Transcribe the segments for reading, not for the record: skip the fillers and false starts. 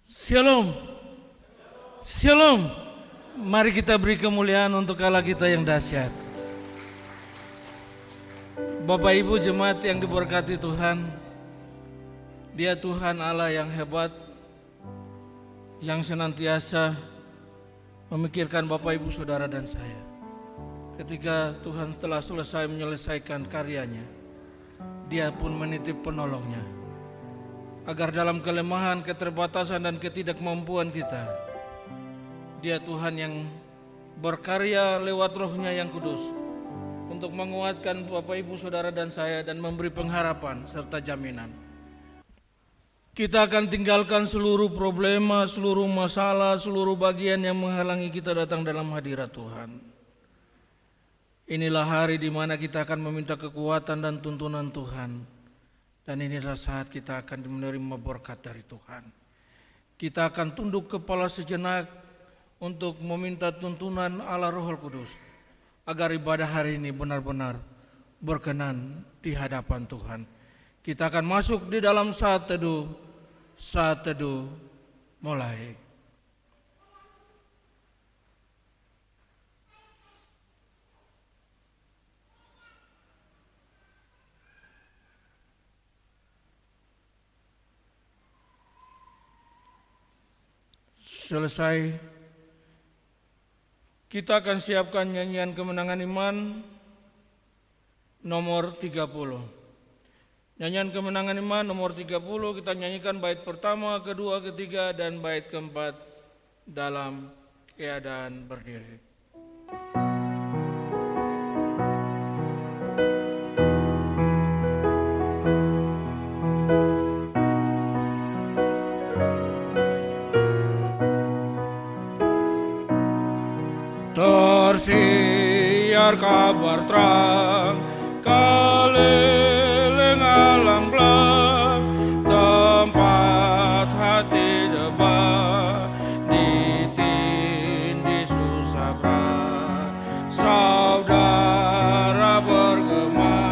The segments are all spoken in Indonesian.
Shalom, Shalom. Mari kita beri kemuliaan untuk Allah kita yang dahsyat. Bapak Ibu jemaat yang diberkati Tuhan, Dia Tuhan Allah yang hebat, yang senantiasa memikirkan Bapak Ibu Saudara dan saya. Ketika Tuhan telah selesai menyelesaikan karyanya, Dia pun menitip penolongnya, agar dalam kelemahan, keterbatasan dan ketidakmampuan kita, Dia Tuhan yang berkarya lewat Roh-Nya yang kudus untuk menguatkan Bapak Ibu Saudara dan saya dan memberi pengharapan serta jaminan. Kita akan tinggalkan seluruh problema, seluruh masalah, seluruh bagian yang menghalangi kita datang dalam hadirat Tuhan. Inilah hari di mana kita akan meminta kekuatan dan tuntunan Tuhan. Dan inilah saat kita akan menerima berkat dari Tuhan. Kita akan tunduk kepala sejenak untuk meminta tuntunan Allah Roh Kudus, agar ibadah hari ini benar-benar berkenan di hadapan Tuhan. Kita akan masuk di dalam saat teduh mulai. Selesai, kita akan siapkan nyanyian kemenangan iman nomor 30. Nyanyian kemenangan iman nomor 30 kita nyanyikan bait pertama, kedua, ketiga, dan bait keempat dalam keadaan berdiri. Tersiar kabar terang keliling alam gelap, tempat hati debat ditindih susah berat. Saudara bergema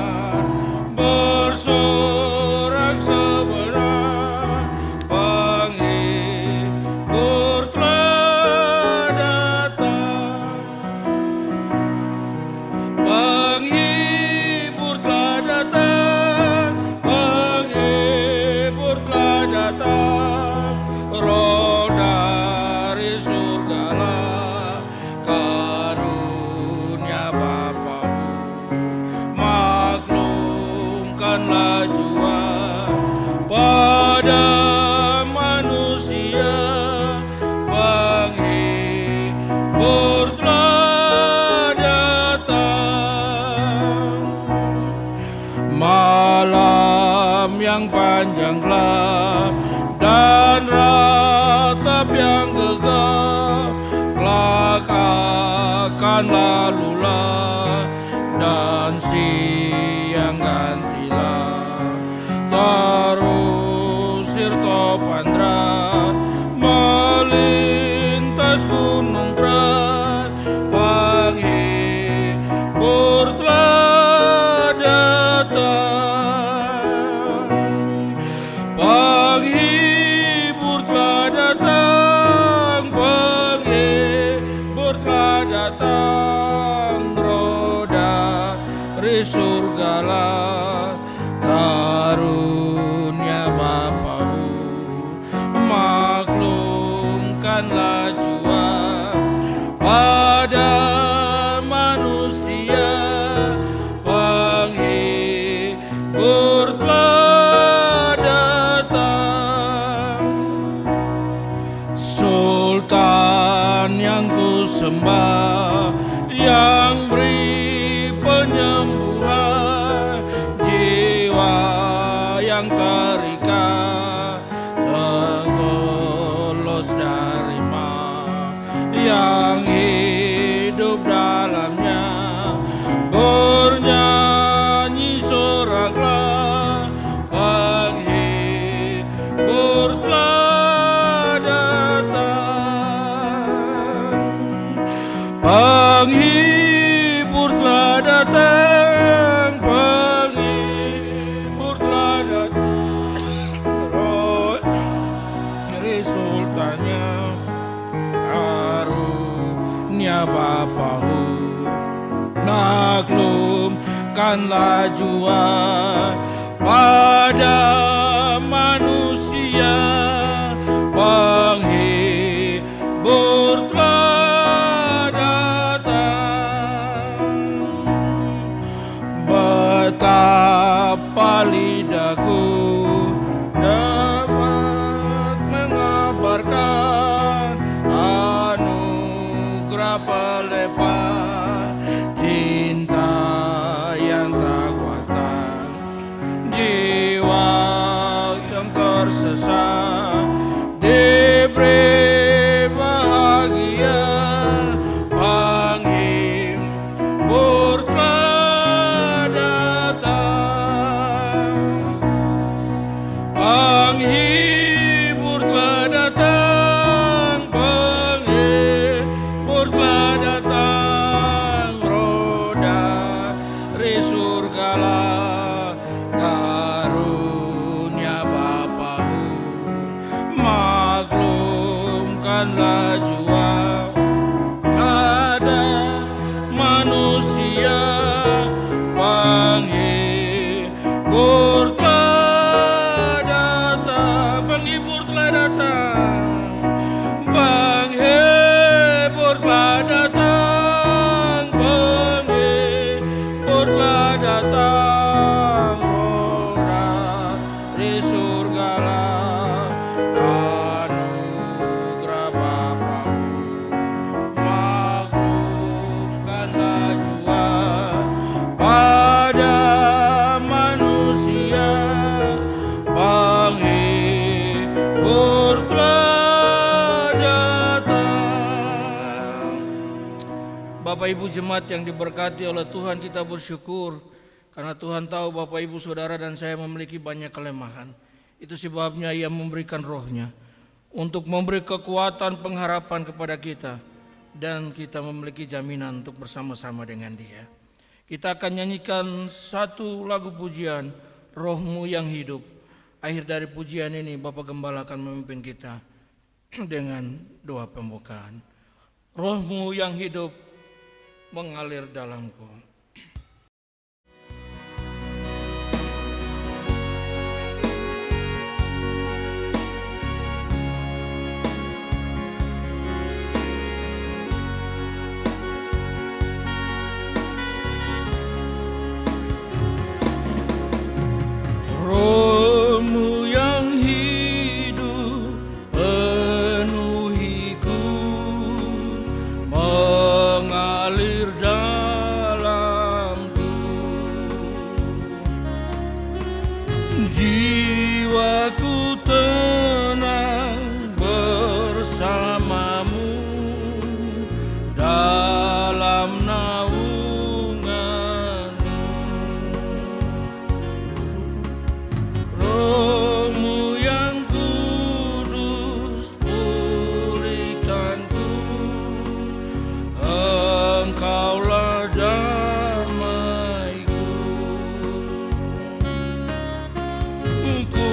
bersorak sebenar, penghibur telah datang. Penghibur telah datang, penghibur telah datang. Roh dari surgalah, karunia Bapamu, maklumkanlah jua pada manusia. Penghibur telah datang. Malam yang panjang gelap dan ratap yang gegap, kelak akan lalulah dan siang gantilah. Terusir Topandra melintas gunung berat, penghibur telah datang. Penghibur telah datang, penghibur telah datang. Roh dari surgalah, karunia Bapamu, maklumkanlah jua pada manusia. Penghibur telah datang. Sultan yang ku sembah, yang beri penyembuhan, jiwa yang terikat tergolos dari mah, yang hidup dalamnya bernyanyi soraklah. Penghibur telah datang. Penghibur telah datang, penghibur telah datang. Roh dari sultan Berikanlah jua pada manusia, penghibur telah datang. Betapa lidahku dapat mengabarkan anugerah pelipat cinta yang tak kuatan, jiwa yang tersesat diberi bahagia, penghibur telah datang, penghibur telah datang, penghibur telah datang. Roh dari surgalah karunia Bapaku, maklumkanlah jua ada manusia, penghibur telah datang, penghibur telah datang, penghibur telah datang, penghibur telah datang. Roh dari surgalah anugerah Bapaku, maklumkanlah jua pada manusia, penghibur telah datang. Bapak Ibu jemaat yang diberkati oleh Tuhan, kita bersyukur karena Tuhan tahu Bapak Ibu Saudara dan saya memiliki banyak kelemahan. Itu sebabnya Ia memberikan rohnya untuk memberi kekuatan pengharapan kepada kita, dan kita memiliki jaminan untuk bersama-sama dengan Dia. Kita akan nyanyikan satu lagu pujian, Rohmu yang Hidup. Akhir dari pujian ini Bapak Gembala akan memimpin kita dengan doa pembukaan. Rohmu yang hidup mengalir dalamku. Rohmu yang hidup penuhiku, mengalir dalamku. Jiwaku tenang bersamamu dalam naunganmu. Rohmu yang kudus pulihkanku, Engkaulah damaiku. Ku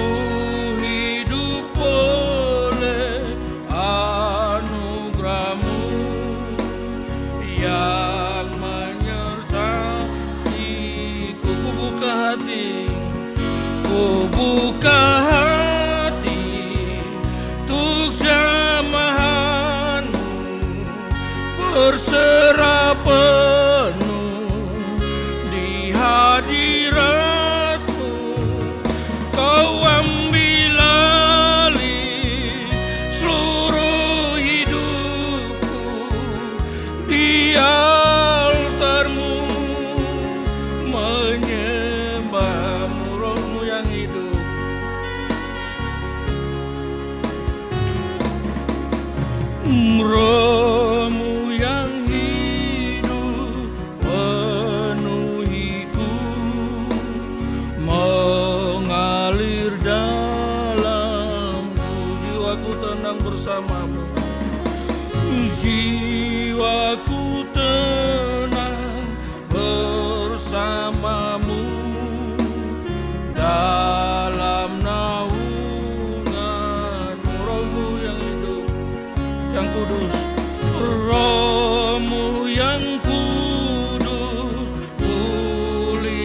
hidup oleh anugerah-Mu yang menyertaiku. Ku buka hati, ku buka hati untuk jamahan-Mu, berserah penuh di hadirat-Mu. Kau ambil alih seluruh hidupku, di altar-Mu menyembah-Mu. Rohmu yang hidup, Rohmu yang hidup penuhiku, mengalir dalamku. Jiwaku tenang bersama-Mu, jiwaku tenang bersama-Mu dalam naungan-Mu. Rohmu yang hidup, yang kudus, Rohmu yang kudus pulih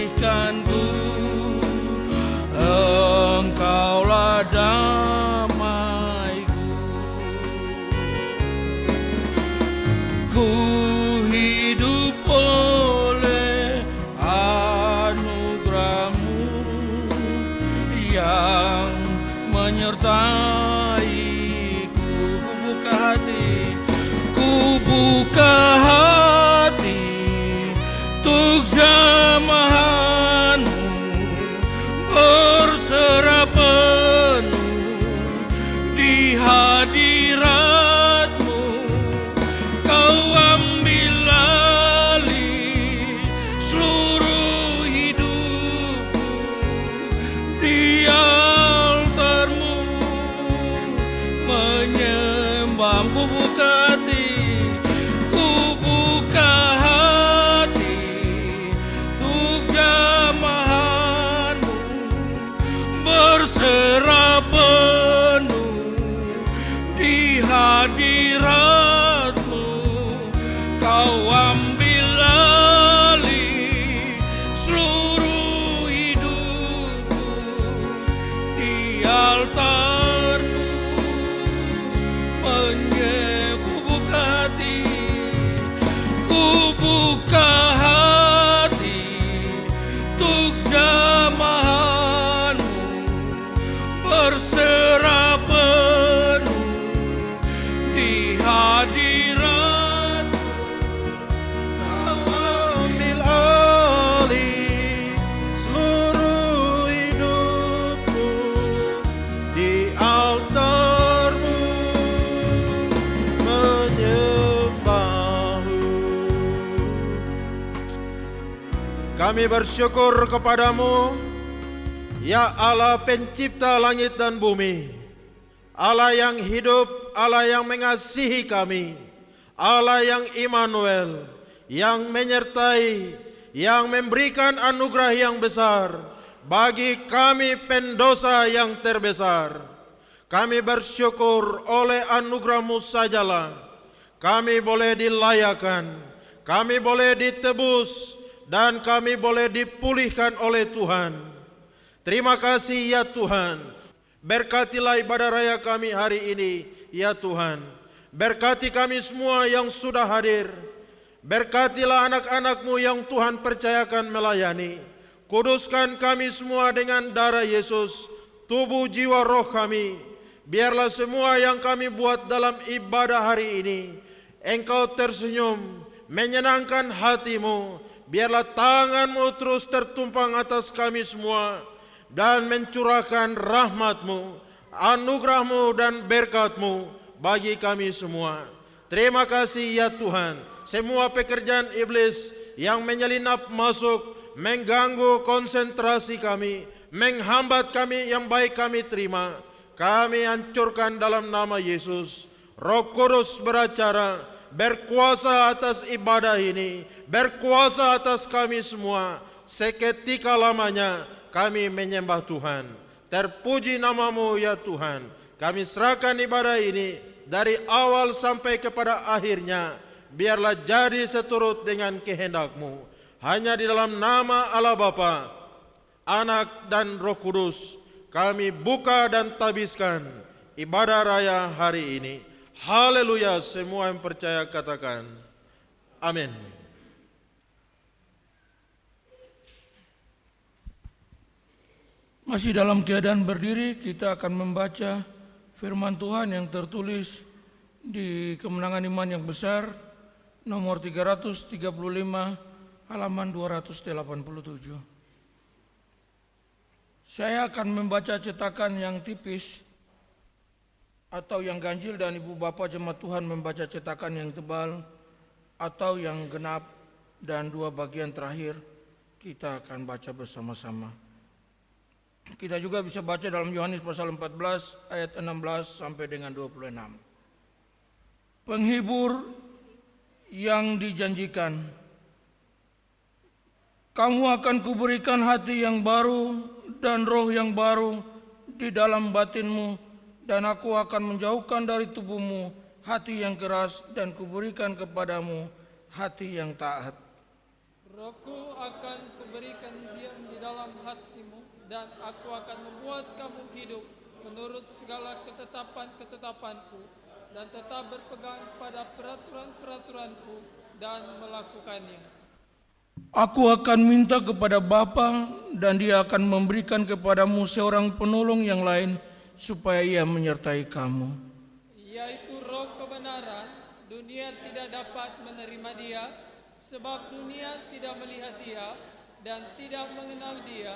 menyertaiku. Ku buka hati untuk jamahanmu, berserah penuh di hadiratmu. Kau ambil alih seluruh hidupku di altarmu, menyembahmu. Ku buka hati untuk jamahanmu, berserah penuh di hadiratmu. Kau ambil alih seluruh hidupku di altarmu, ku buka hati untuk jamahanmu, berserah penuh di hadiratmu. Kau ambil alih seluruh hidupku di altarmu, menyembahmu. Kami bersyukur kepadamu, ya Allah pencipta langit dan bumi, Allah yang hidup, Allah yang mengasihi kami, Allah yang Immanuel, yang menyertai, yang memberikan anugerah yang besar bagi kami pendosa yang terbesar. Kami bersyukur oleh anugerah-Mu sajalah kami boleh dilayakan, kami boleh ditebus, dan kami boleh dipulihkan oleh Tuhan. Terima kasih ya Tuhan. Berkatilah ibadah raya kami hari ini ya Tuhan. Berkati kami semua yang sudah hadir. Berkatilah anak-anak-Mu yang Tuhan percayakan melayani. Kuduskan kami semua dengan darah Yesus, tubuh jiwa roh kami. Biarlah semua yang kami buat dalam ibadah hari ini, Engkau tersenyum, menyenangkan hati-Mu. Biarlah tangan-Mu terus tertumpang atas kami semua dan mencurahkan rahmat-Mu, anugerah-Mu dan berkat-Mu bagi kami semua. Terima kasih ya Tuhan. Semua pekerjaan iblis yang menyelinap masuk, mengganggu konsentrasi kami, menghambat kami yang baik kami terima, kami hancurkan dalam nama Yesus. Roh Kudus beracara, berkuasa atas ibadah ini, berkuasa atas kami semua. Seketika lamanya kami menyembah Tuhan. Terpuji nama-Mu ya Tuhan. Kami serahkan ibadah ini dari awal sampai kepada akhirnya. Biarlah jadi seturut dengan kehendak-Mu. Hanya di dalam nama Allah Bapa, Anak dan Roh Kudus kami buka dan tabiskan ibadah raya hari ini. Haleluya, semua yang percaya katakan amin. Masih dalam keadaan berdiri, kita akan membaca firman Tuhan yang tertulis di Kemenangan Iman yang Besar nomor 335 halaman 287. Saya akan membaca cetakan yang tipis atau yang ganjil, dan Ibu Bapak Jemaat Tuhan membaca cetakan yang tebal atau yang genap, dan dua bagian terakhir kita akan baca bersama-sama. Kita juga bisa baca dalam Yohanes pasal 14 ayat 16 sampai dengan 26. Penghibur yang dijanjikan. Kamu akan kuberikan hati yang baru dan roh yang baru di dalam batinmu, dan aku akan menjauhkan dari tubuhmu hati yang keras dan kuberikan kepadamu hati yang taat. Rohku akan kuberikan diam di dalam hatimu, dan aku akan membuat kamu hidup menurut segala ketetapan-ketetapanku, dan tetap berpegang pada peraturan-peraturanku dan melakukannya. Aku akan minta kepada Bapa, dan Dia akan memberikan kepadamu seorang penolong yang lain supaya ia menyertai kamu. yaitu roh kebenaran. Dunia tidak dapat menerima dia, sebab dunia tidak melihat dia dan tidak mengenal dia,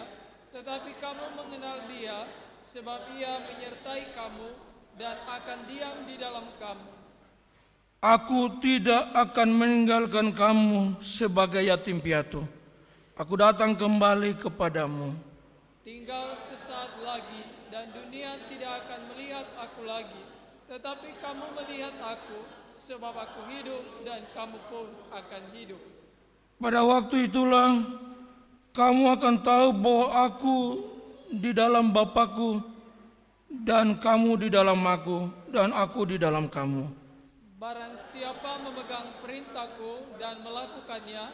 tetapi kamu mengenal dia, sebab ia menyertai kamu dan akan diam di dalam kamu. Aku tidak akan meninggalkan kamu sebagai yatim piatu. Aku datang kembali kepadamu. Tinggal sesaat lagi dan dunia tidak akan melihat aku lagi, tetapi kamu melihat aku, sebab aku hidup dan kamu pun akan hidup. Pada waktu itulah kamu akan tahu bahwa aku di dalam Bapa-Ku dan kamu di dalam aku dan aku di dalam kamu. Barang siapa memegang perintahku dan melakukannya,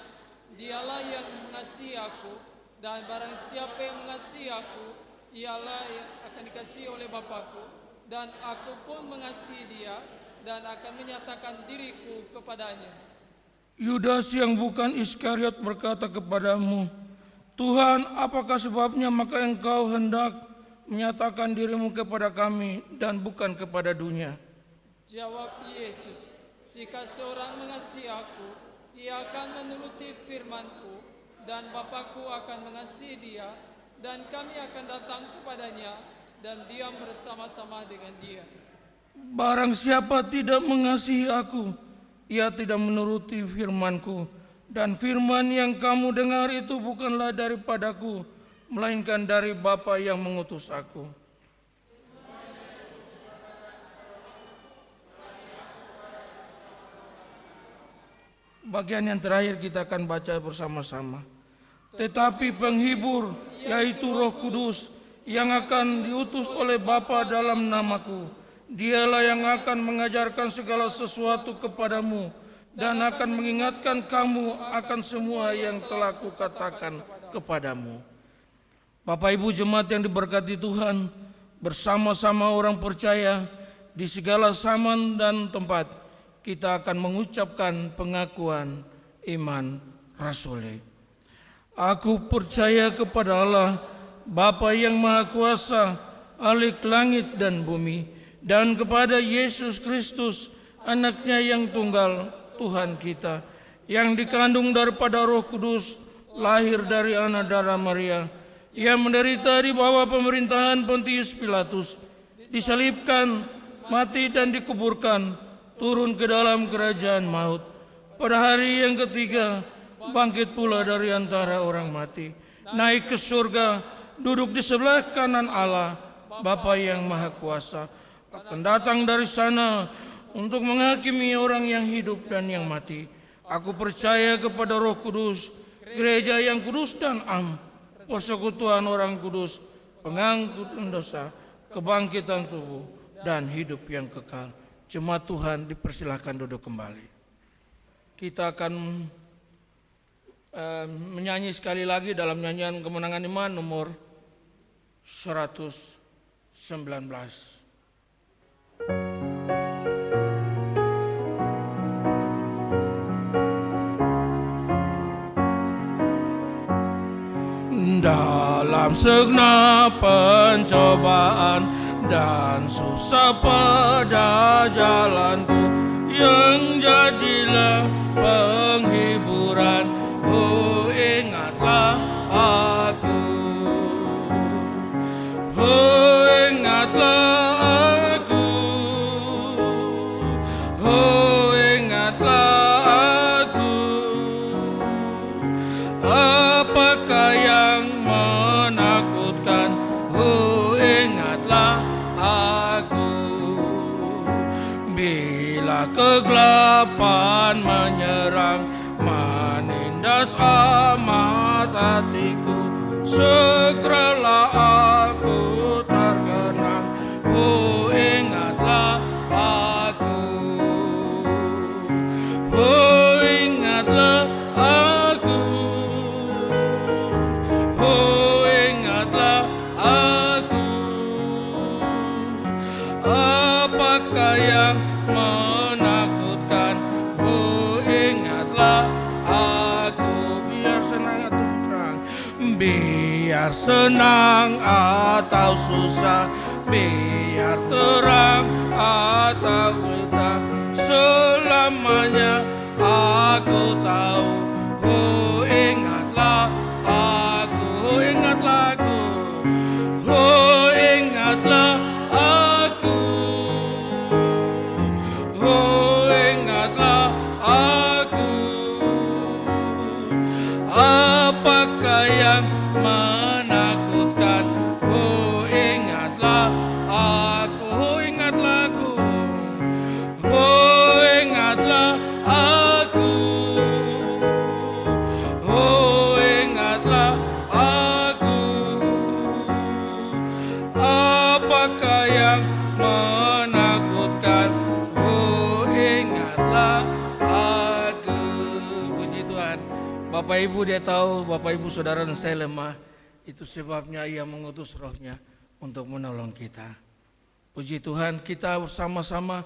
dialah yang mengasihi aku, dan barang siapa yang mengasihi aku, ialah yang akan dikasihi oleh Bapa-Ku, dan aku pun mengasihi dia dan akan menyatakan diriku kepadanya. Yudas yang bukan Iskariot berkata kepadamu, Tuhan, apakah sebabnya maka engkau hendak menyatakan dirimu kepada kami dan bukan kepada dunia? Jawab Yesus, jika seorang mengasihi aku, ia akan menuruti firman-Ku, dan Bapa-Ku akan mengasihi dia, dan kami akan datang kepadanya dan diam bersama-sama dengan dia. Barang siapa tidak mengasihi aku, ia tidak menuruti firman-Ku, dan firman yang kamu dengar itu bukanlah daripadaku, melainkan dari Bapa yang mengutus aku. Bagian yang terakhir kita akan baca bersama-sama. Tetapi penghibur, yaitu Roh Kudus, yang akan diutus oleh Bapa dalam namaku, dialah yang akan mengajarkan segala sesuatu kepadamu dan akan mengingatkan kamu akan semua yang telah kukatakan kepadamu. Bapak Ibu jemaat yang diberkati Tuhan, bersama-sama orang percaya di segala zaman dan tempat, kita akan mengucapkan pengakuan iman rasuli. Aku percaya kepada Allah, Bapa yang Maha Kuasa, Khalik langit dan bumi, dan kepada Yesus Kristus, anaknya yang tunggal, Tuhan kita, yang dikandung daripada Roh Kudus, lahir dari anak darah Maria, yang menderita di bawah pemerintahan Pontius Pilatus, disalibkan, mati dan dikuburkan, turun ke dalam kerajaan maut. Pada hari yang ketiga, bangkit pula dari antara orang mati, naik ke surga, duduk di sebelah kanan Allah, Bapa yang Maha Kuasa, akan datang dari sana untuk menghakimi orang yang hidup dan yang mati. Aku percaya kepada Roh Kudus, gereja yang kudus dan am, persekutuan orang kudus, pengangkutan dosa, kebangkitan tubuh, dan hidup yang kekal. Jemaat Tuhan dipersilakan duduk kembali. Kita akan menyanyi sekali lagi dalam nyanyian Kemenangan Iman nomor 119. Dalam segenap pencobaan dan susah pada jalanku, yang jadilah penghiburan, oh ingatlah aku, oh ingatlah aku, oh ingatlah aku. Apakah yang menakutkan, oh ingatlah aku. Bila kegelapan menyerang, menindas amat hatiku, segeralah aku terkenang, oh ingatlah aku, oh ingatlah aku, oh ingatlah aku. Apakah yang menakutkan, oh ingatlah aku. Biar senang atau terang, biar senang atau susah, biar sinar terang atau gelap, selamanya aku tahu. Oh ingatlah aku, ingatlah aku, oh ingatlah aku, oh ingatlah aku. Apakah yang menakutkan? Oh ingatlah aku, oh ingatlah aku, oh ingatlah aku, oh ingatlah aku. Apakah yang menakutkan? Oh ingatlah aku. Puji Tuhan. Bapak Ibu, dia tahu Bapak Ibu saudara dan saya lemah. Itu sebabnya ia mengutus rohnya untuk menolong kita. Puji Tuhan, kita bersama-sama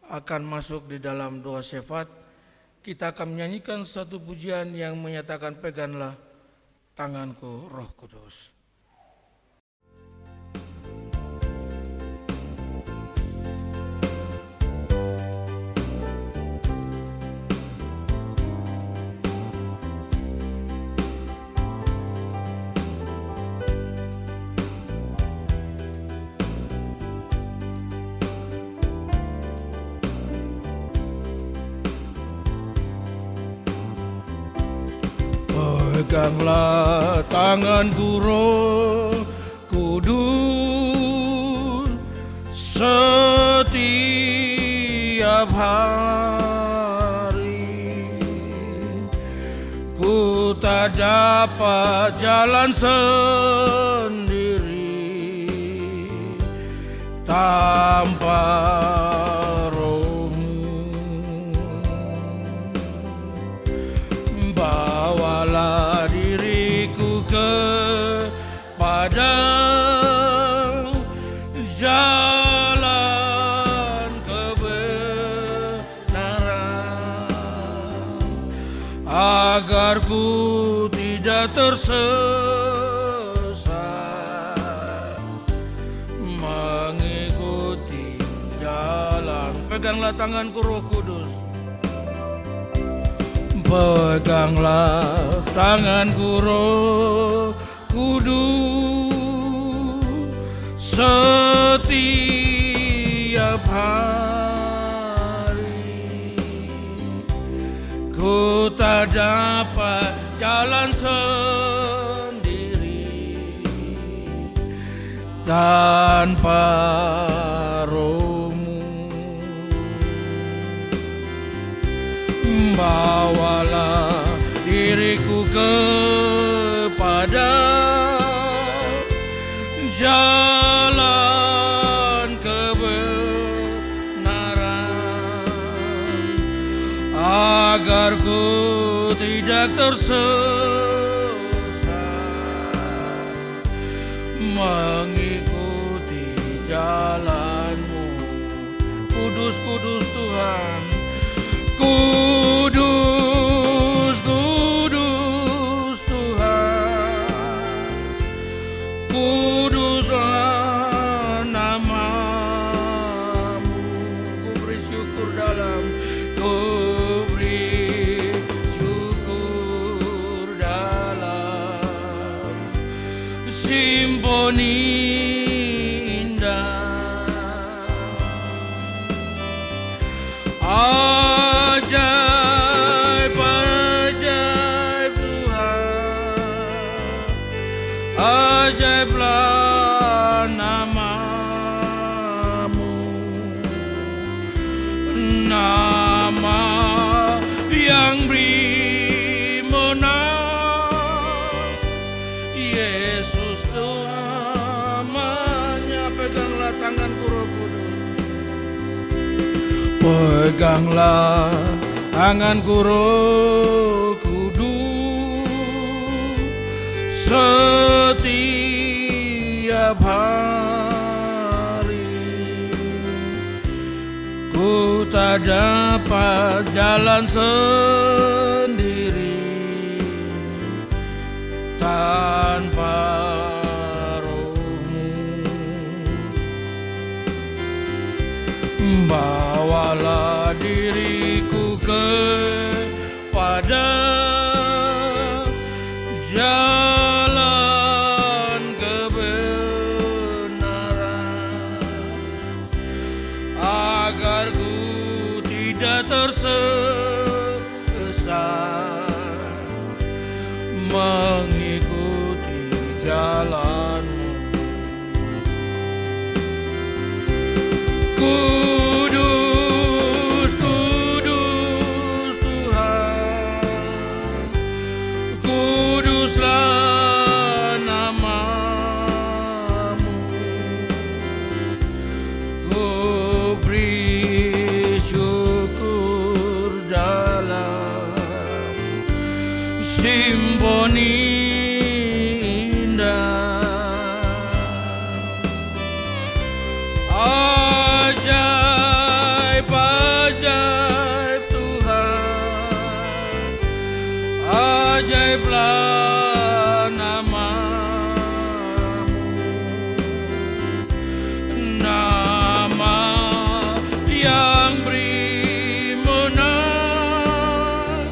akan masuk di dalam doa syafaat. Kita akan menyanyikan satu pujian yang menyatakan peganglah tanganku Roh Kudus. Peganglah tanganku Roh Kudus setiap hari. Ku tak dapat jalan sendiri tanpa Roh-Mu. Bawalah diriku kepada jalan kebenaran, agar ku tidak tersesat mengikuti jalan. Peganglah tanganku Roh Kudus. Peganglah tanganku Roh Kudus setiap hari. Ku tak dapat jalan sendiri tanpa Roh-Mu. Bawalah diriku kepada jalan kebenaran, agar ku tidak tersesat mengikuti jalan-Mu. Kudus, kudus Tuhan. Kudus, kudus Tuhan, kuduslah nama-Mu. Ku beri syukur dalam simponi indah. Ajaib, ajaib Tuhan, ajaiblah nama-Mu, nama yang beri menang, Yesus namanya. Peganglah tanganku Roh Kudus. Peganglah tanganku Roh Kudus setiap hari. Ku tak dapat jalan sendiri tanpa Roh-Mu. Bawalah diriku kepada jalan kebenaran, agar ku tidak tersesat mengikuti jalan-Mu. Kudus, kudus Tuhan, kuduslah nama-Mu. Ku beri syukur dalam simponi indah. Ajaib, ajaib Tuhan, ajaiblah nama-Mu. Nama yang beri menang,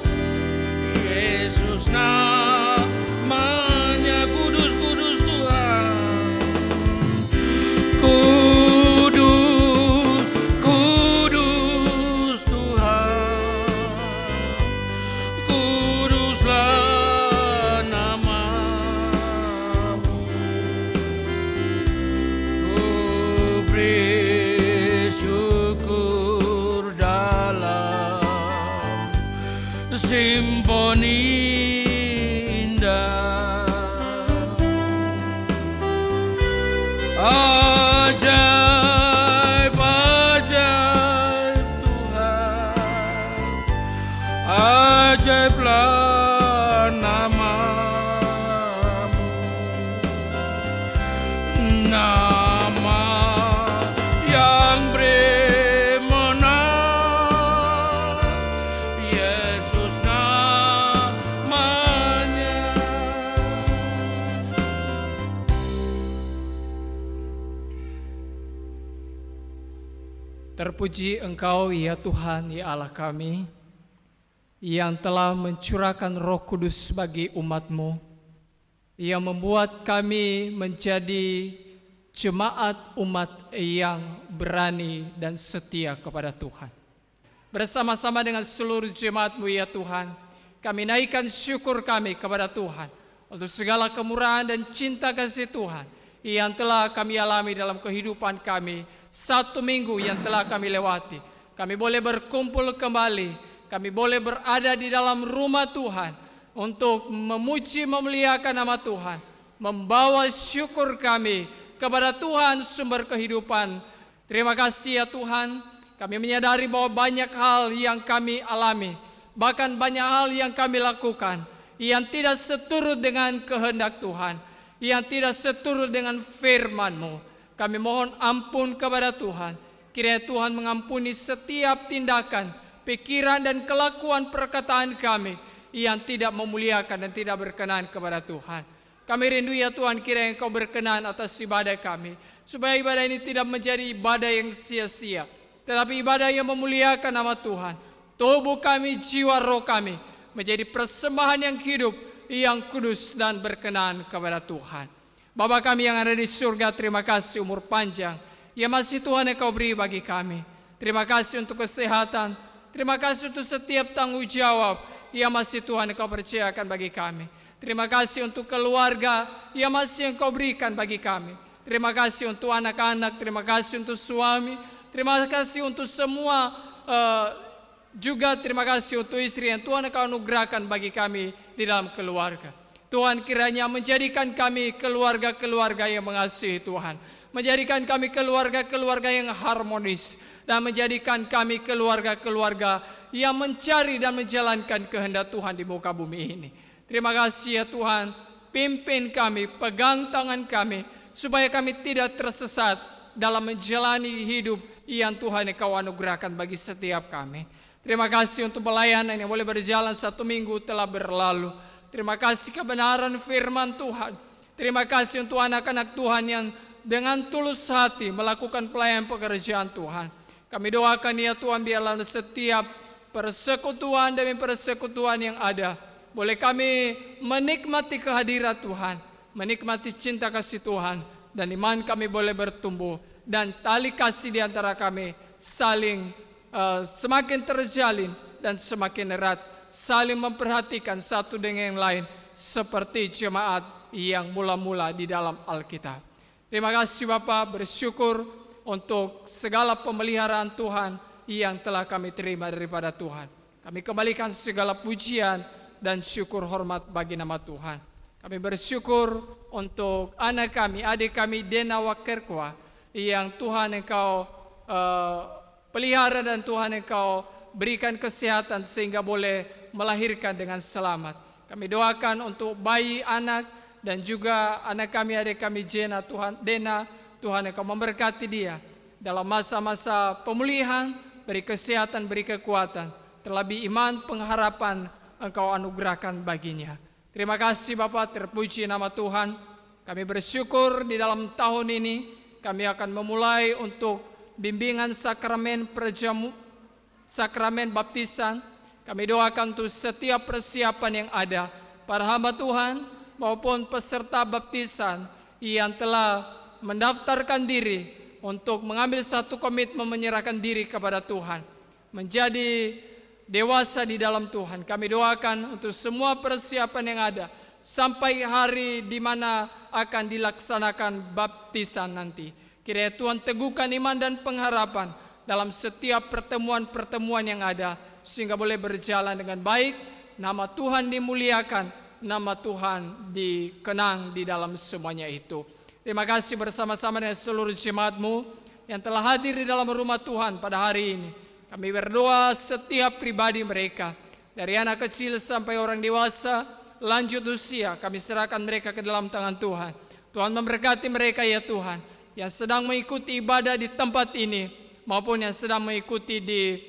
Yesus namanya. Kudus, kudus Tuhan. Kudus, kudus Tuhan, kuduslah nama-Mu. Ku beri syukur dalam simponi indah. Ajaib, ajaib Tuhan, ajaiblah nama-Mu. Nama yang beri menang, Yesus namanya. Terpuji Engkau ya Tuhan, ya Allah kami, yang telah mencurahkan Roh Kudus bagi umat-Mu, yang membuat kami menjadi jemaat umat yang berani dan setia kepada Tuhan. Bersama-sama dengan seluruh jemaat-Mu ya Tuhan, kami naikkan syukur kami kepada Tuhan untuk segala kemurahan dan cinta kasih Tuhan yang telah kami alami dalam kehidupan kami. Satu minggu yang telah kami lewati, kami boleh berkumpul kembali, kami boleh berada di dalam rumah Tuhan untuk memuji memuliakan nama Tuhan, membawa syukur kami kepada Tuhan sumber kehidupan. Terima kasih ya Tuhan, kami menyadari bahwa banyak hal yang kami alami, bahkan banyak hal yang kami lakukan yang tidak seturut dengan kehendak Tuhan, yang tidak seturut dengan firman-Mu. Kami mohon ampun kepada Tuhan. Kiranya Tuhan mengampuni setiap tindakan, pikiran dan kelakuan perkataan kami yang tidak memuliakan dan tidak berkenan kepada Tuhan. Kami rindu ya Tuhan, kiranya Engkau berkenan atas ibadah kami, supaya ibadah ini tidak menjadi ibadah yang sia-sia, tetapi ibadah yang memuliakan nama Tuhan. Tubuh kami, jiwa, roh kami menjadi persembahan yang hidup, yang kudus dan berkenan kepada Tuhan. Bapa kami yang ada di surga, terima kasih umur panjang yang masih Tuhan Engkau beri bagi kami. Terima kasih untuk kesehatan, terima kasih untuk setiap tanggung jawab yang masih Tuhan Engkau percayakan bagi kami. Terima kasih untuk keluarga yang masih Engkau berikan bagi kami. Terima kasih untuk anak-anak, terima kasih untuk suami, terima kasih untuk semua, juga terima kasih untuk istri yang Tuhan Engkau anugerahkan bagi kami di dalam keluarga. Tuhan kiranya menjadikan kami keluarga-keluarga yang mengasihi Tuhan, menjadikan kami keluarga-keluarga yang harmonis, dan menjadikan kami keluarga-keluarga yang mencari dan menjalankan kehendak Tuhan di muka bumi ini. Terima kasih ya Tuhan, pimpin kami, pegang tangan kami, supaya kami tidak tersesat dalam menjalani hidup yang Tuhan Engkau anugerahkan bagi setiap kami. Terima kasih untuk pelayanan yang boleh berjalan 1 minggu telah berlalu. Terima kasih kebenaran firman Tuhan. Terima kasih untuk anak-anak Tuhan yang dengan tulus hati melakukan pelayanan pekerjaan Tuhan. Kami doakan ya Tuhan, biarlah setiap persekutuan demi persekutuan yang ada, boleh kami menikmati kehadiran Tuhan, menikmati cinta kasih Tuhan, dan iman kami boleh bertumbuh, dan tali kasih di antara kami saling semakin terjalin dan semakin erat, saling memperhatikan satu dengan yang lain, seperti jemaat yang mula-mula di dalam Alkitab. Terima kasih Bapa, bersyukur untuk segala pemeliharaan Tuhan yang telah kami terima daripada Tuhan. Kami kembalikan segala pujian dan syukur hormat bagi nama Tuhan. Kami bersyukur untuk anak kami, adik kami Dena Wakerkwa, yang Tuhan Engkau pelihara dan Tuhan Engkau berikan kesehatan sehingga boleh melahirkan dengan selamat. Kami doakan untuk bayi, anak, dan juga anak kami, adik kami Dena, Tuhan Engkau memberkati dia dalam masa-masa pemulihan, beri kesehatan, beri kekuatan, terlebih iman, pengharapan Engkau anugerahkan baginya. Terima kasih Bapa, terpuji nama Tuhan. Kami bersyukur di dalam tahun ini kami akan memulai untuk bimbingan sakramen sakramen baptisan. Kami doakan untuk setiap persiapan yang ada, para hamba Tuhan maupun peserta baptisan yang telah mendaftarkan diri untuk mengambil satu komitmen menyerahkan diri kepada Tuhan, menjadi dewasa di dalam Tuhan. Kami doakan untuk semua persiapan yang ada sampai hari di mana akan dilaksanakan baptisan nanti. Kiranya Tuhan teguhkan iman dan pengharapan dalam setiap pertemuan-pertemuan yang ada, sehingga boleh berjalan dengan baik, nama Tuhan dimuliakan, nama Tuhan dikenang di dalam semuanya itu. Terima kasih bersama-sama dengan seluruh jemaat-Mu yang telah hadir di dalam rumah Tuhan pada hari ini. Kami berdoa setiap pribadi mereka, dari anak kecil sampai orang dewasa, lanjut usia, kami serahkan mereka ke dalam tangan Tuhan. Tuhan memberkati mereka ya Tuhan, yang sedang mengikuti ibadah di tempat ini, maupun yang sedang mengikuti di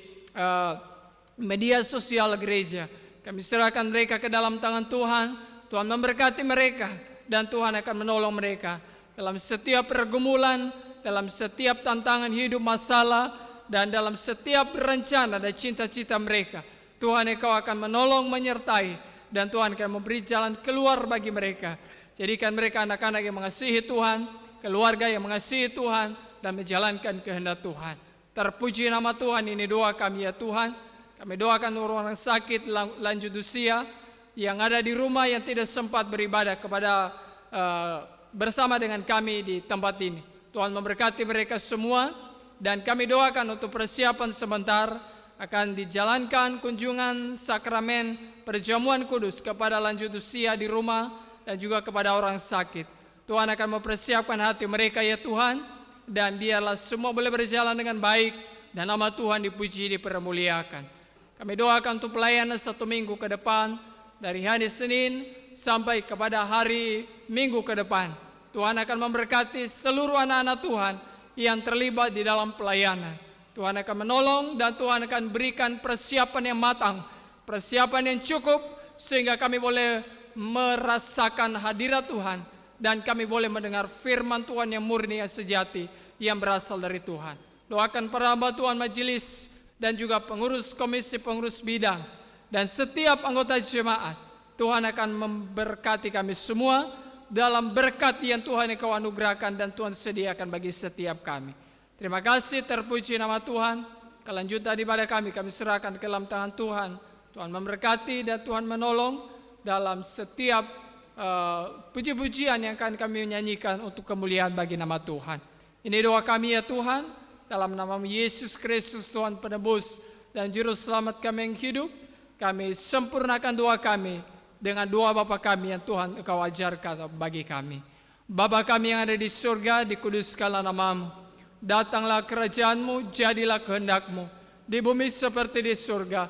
media sosial gereja. Kami serahkan mereka ke dalam tangan Tuhan. Tuhan memberkati mereka, dan Tuhan akan menolong mereka dalam setiap pergumulan, dalam setiap tantangan hidup, masalah, dan dalam setiap rencana dan cita-cita mereka. Tuhan Engkau akan menolong, menyertai, dan Tuhan akan memberi jalan keluar bagi mereka. Jadikan mereka anak-anak yang mengasihi Tuhan, keluarga yang mengasihi Tuhan, dan menjalankan kehendak Tuhan. Terpuji nama Tuhan, ini doa kami ya Tuhan. Kami doakan orang-orang sakit lanjut usia yang ada di rumah yang tidak sempat beribadah kepada bersama dengan kami di tempat ini. Tuhan memberkati mereka semua, dan kami doakan untuk persiapan sebentar akan dijalankan kunjungan sakramen perjamuan kudus kepada lanjut usia di rumah dan juga kepada orang sakit. Tuhan akan mempersiapkan hati mereka ya Tuhan, dan biarlah semua boleh berjalan dengan baik dan nama Tuhan dipuji, dipermuliakan. Kami doakan untuk pelayanan 1 minggu ke depan, dari hari Senin sampai kepada hari Minggu ke depan. Tuhan akan memberkati seluruh anak-anak Tuhan yang terlibat di dalam pelayanan. Tuhan akan menolong, dan Tuhan akan berikan persiapan yang matang, persiapan yang cukup, sehingga kami boleh merasakan hadirat Tuhan, dan kami boleh mendengar firman Tuhan yang murni, yang sejati, yang berasal dari Tuhan. Doakan para hamba Tuhan majelis, dan juga pengurus komisi, pengurus bidang, dan setiap anggota jemaat. Tuhan akan memberkati kami semua dalam berkat yang Tuhan Engkau anugerahkan dan Tuhan sediakan bagi setiap kami. Terima kasih, terpuji nama Tuhan. Kelanjutan ibadah kami serahkan ke dalam tangan Tuhan. Tuhan memberkati dan Tuhan menolong dalam setiap puji-pujian yang akan kami nyanyikan untuk kemuliaan bagi nama Tuhan. Ini doa kami ya Tuhan, dalam nama Yesus Kristus Tuhan penebus dan juru selamat kami yang hidup. Kami sempurnakan doa kami dengan doa Bapa kami yang Tuhan Engkau ajarkan bagi kami. Bapa kami yang ada di surga, dikuduskanlah nama-Mu. Datanglah kerajaan-Mu, jadilah kehendak-Mu di bumi seperti di surga.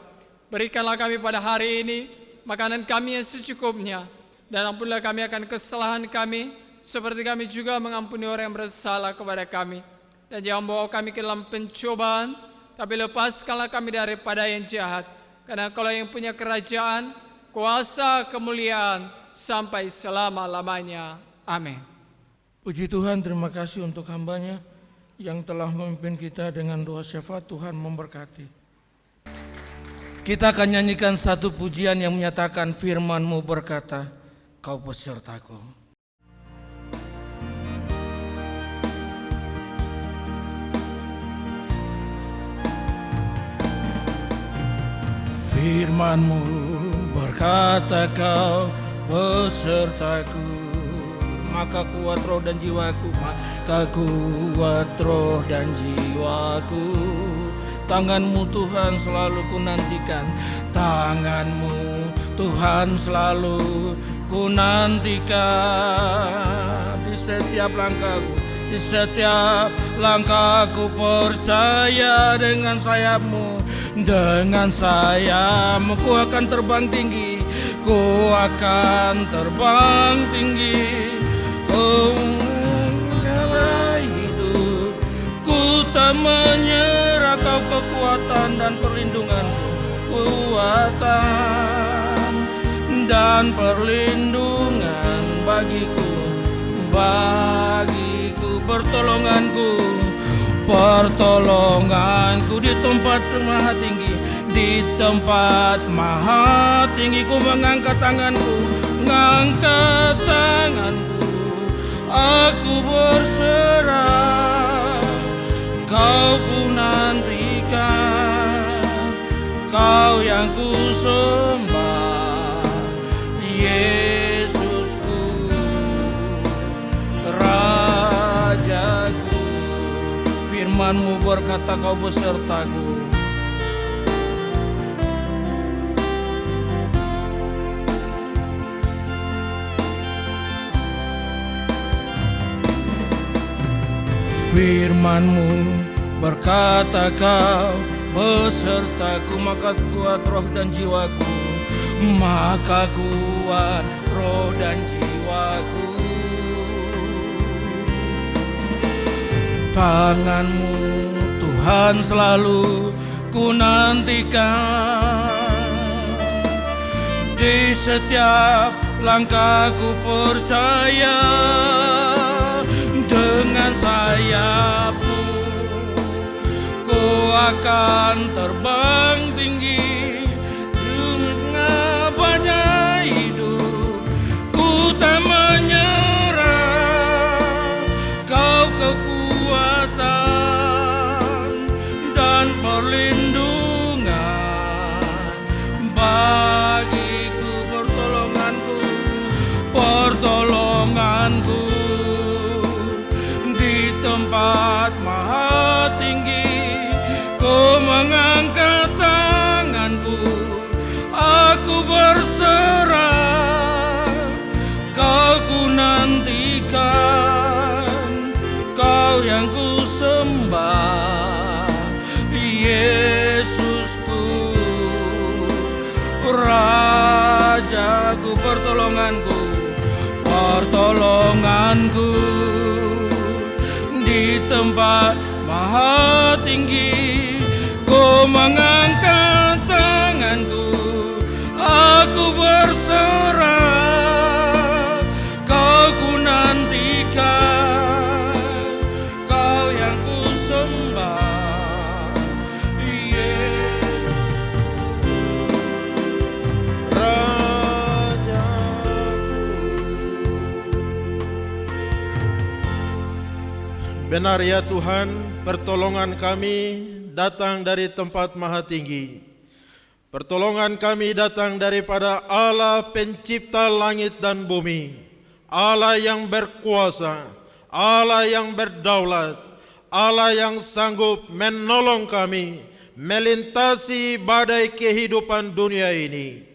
Berikanlah kami pada hari ini makanan kami yang secukupnya, dan ampunilah kami akan kesalahan kami, seperti kami juga mengampuni orang yang bersalah kepada kami. Dan jangan bawa kami ke dalam pencobaan, tapi lepaskanlah kami daripada yang jahat. Karena Engkau yang punya kerajaan, kuasa, kemuliaan sampai selama-lamanya. Amin. Puji Tuhan, terima kasih untuk hambanya yang telah memimpin kita dengan doa syafaat. Tuhan memberkati. Kita akan nyanyikan satu pujian yang menyatakan firman-Mu berkata, Kau besertaku. Firman-Mu berkata, Kau besertaku, maka kuat roh dan jiwaku, maka kuat roh dan jiwaku. Tangan-Mu Tuhan selalu ku nantikan, tangan-Mu Tuhan selalu ku nantikan. Di setiap langkahku, di setiap langkahku percaya dengan sayap-Mu. Dengan sayap-Mu ku akan terbang tinggi, ku akan terbang tinggi. Oh, karena hidup ku tak menyerah, Kau kekuatan dan perlindunganku, kekuatan dan perlindungan bagiku, pertolonganku di tempat maha tinggi, di tempat maha tinggi. Ku mengangkat tanganku, mengangkat tanganku, aku berserah, Kau ku nantikan, Kau yang ku sembah, Yesusku, Rajaku. Firman-Mu berkata, Kau besertaku. Firman-Mu berkata, Kau besertaku, maka kuat roh dan jiwaku, maka kuat roh dan jiwaku. Tangan-Mu Tuhan selalu ku nantikan, di setiap langkahku percaya. Dengan sayap-Mu ku akan terbang tinggi. Dengan banyak hidup ku tak menyerah, Kau kekuatan dan perlindungan bagiku, pertolonganku di tempat maha tinggi. Ku mengangkat tanganku, aku berserah, Kau ku nantikan, Kau yang ku sembah, Yesusku, Rajaku, pertolonganku di tempat maha tinggi. Ku mengangkat tanganku, aku berserah, Kau ku nantikan, Kau yang ku sembah, Yesus, Benar ya Tuhan, pertolongan kami datang dari tempat maha tinggi. Pertolongan kami datang daripada Allah pencipta langit dan bumi, Allah yang berkuasa, Allah yang berdaulat, Allah yang sanggup menolong kami melintasi badai kehidupan dunia ini.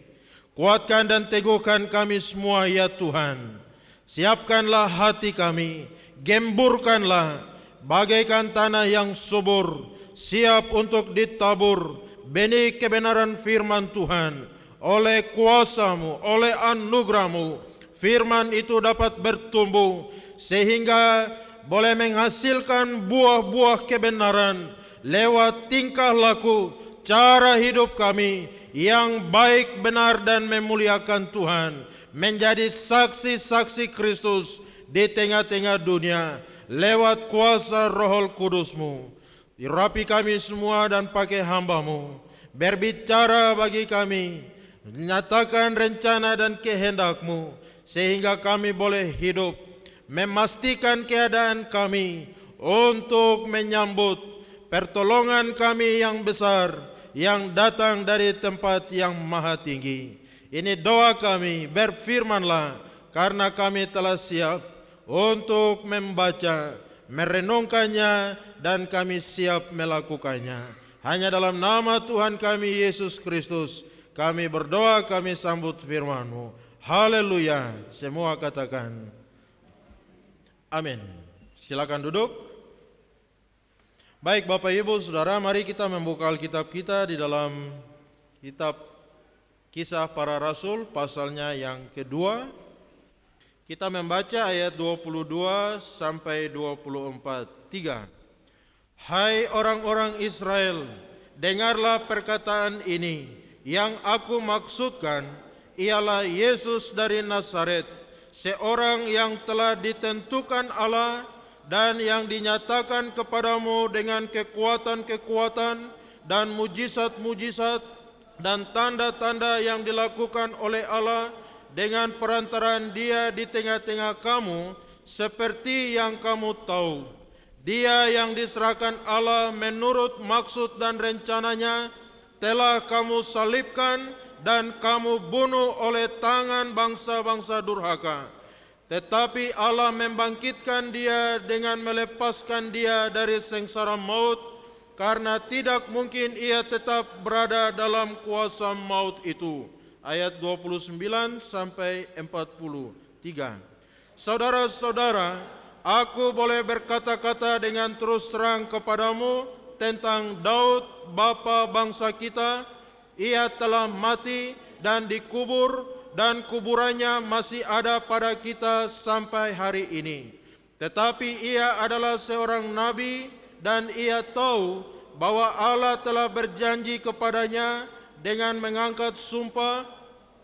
Kuatkan dan teguhkan kami semua ya Tuhan. Siapkanlah hati kami, gemburkanlah bagaikan tanah yang subur, siap untuk ditabur benih kebenaran firman Tuhan. Oleh kuasa-Mu, oleh anugerah-Mu, firman itu dapat bertumbuh sehingga boleh menghasilkan buah-buah kebenaran lewat tingkah laku, cara hidup kami yang baik, benar dan memuliakan Tuhan, menjadi saksi-saksi Kristus di tengah-tengah dunia. lewat kuasa Roh Kudus-Mu. Urapi kami semua dan pakai hamba-Mu, berbicara bagi kami, menyatakan rencana dan kehendak-Mu, sehingga kami boleh hidup, memastikan keadaan kami untuk menyambut pertolongan kami yang besar yang datang dari tempat yang maha tinggi. Ini doa kami, berfirmanlah, karena kami telah siap untuk membaca, merenungkannya, dan kami siap melakukannya. Hanya dalam nama Tuhan kami Yesus Kristus kami berdoa, kami sambut firman-Mu. Haleluya. Semua katakan amin. Silakan duduk. Baik Bapak Ibu Saudara, mari kita membuka Alkitab kita di dalam kitab Kisah Para Rasul pasalnya yang kedua. Kita membaca ayat 22 sampai 24. 3. Hai orang-orang Israel, dengarlah perkataan ini. Yang aku maksudkan ialah Yesus dari Nazaret, seorang yang telah ditentukan Allah dan yang dinyatakan kepadamu dengan kekuatan-kekuatan dan mujizat-mujizat dan tanda-tanda yang dilakukan oleh Allah dengan perantaraan Dia di tengah-tengah kamu, seperti yang kamu tahu. Dia yang diserahkan Allah menurut maksud dan rencananya telah kamu salibkan dan kamu bunuh oleh tangan bangsa-bangsa durhaka. Tetapi Allah membangkitkan Dia dengan melepaskan Dia dari sengsara maut, karena tidak mungkin Ia tetap berada dalam kuasa maut itu. Ayat 29 sampai 43. Saudara-saudara, aku boleh berkata-kata dengan terus terang kepadamu tentang Daud, bapa bangsa kita. Ia telah mati dan dikubur, dan kuburannya masih ada pada kita sampai hari ini. Tetapi ia adalah seorang nabi, dan ia tahu bahwa Allah telah berjanji kepadanya dengan mengangkat sumpah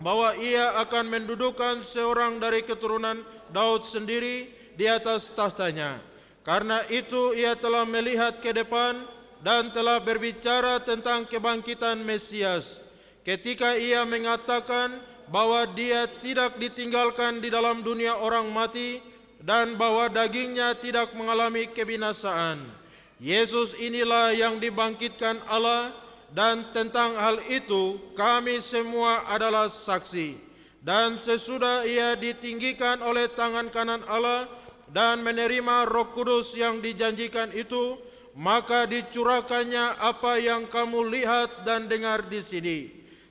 bahwa ia akan mendudukan seorang dari keturunan Daud sendiri di atas tahtanya. Karena itu ia telah melihat ke depan dan telah berbicara tentang kebangkitan Mesias, ketika ia mengatakan bahwa dia tidak ditinggalkan di dalam dunia orang mati dan bahwa dagingnya tidak mengalami kebinasaan. Yesus inilah yang dibangkitkan Allah, dan tentang hal itu kami semua adalah saksi. Dan sesudah ia ditinggikan oleh tangan kanan Allah dan menerima Roh Kudus yang dijanjikan itu, maka dicurahkannya apa yang kamu lihat dan dengar di sini.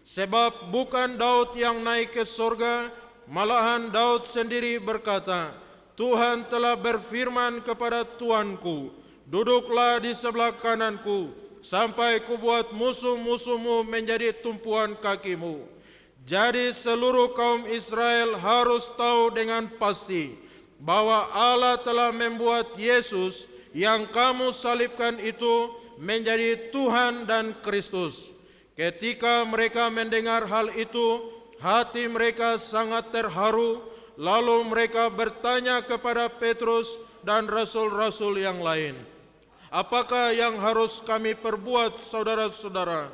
Sebab bukan Daud yang naik ke sorga, malahan Daud sendiri berkata, Tuhan telah berfirman kepada Tuanku, duduklah di sebelah kananku, sampai kubuat musuh-musuhmu menjadi tumpuan kakimu. Jadi seluruh kaum Israel harus tahu dengan pasti bahwa Allah telah membuat Yesus yang kamu salibkan itu menjadi Tuhan dan Kristus. Ketika mereka mendengar hal itu, hati mereka sangat terharu. Lalu mereka bertanya kepada Petrus dan rasul-rasul yang lain, apakah yang harus kami perbuat, saudara-saudara?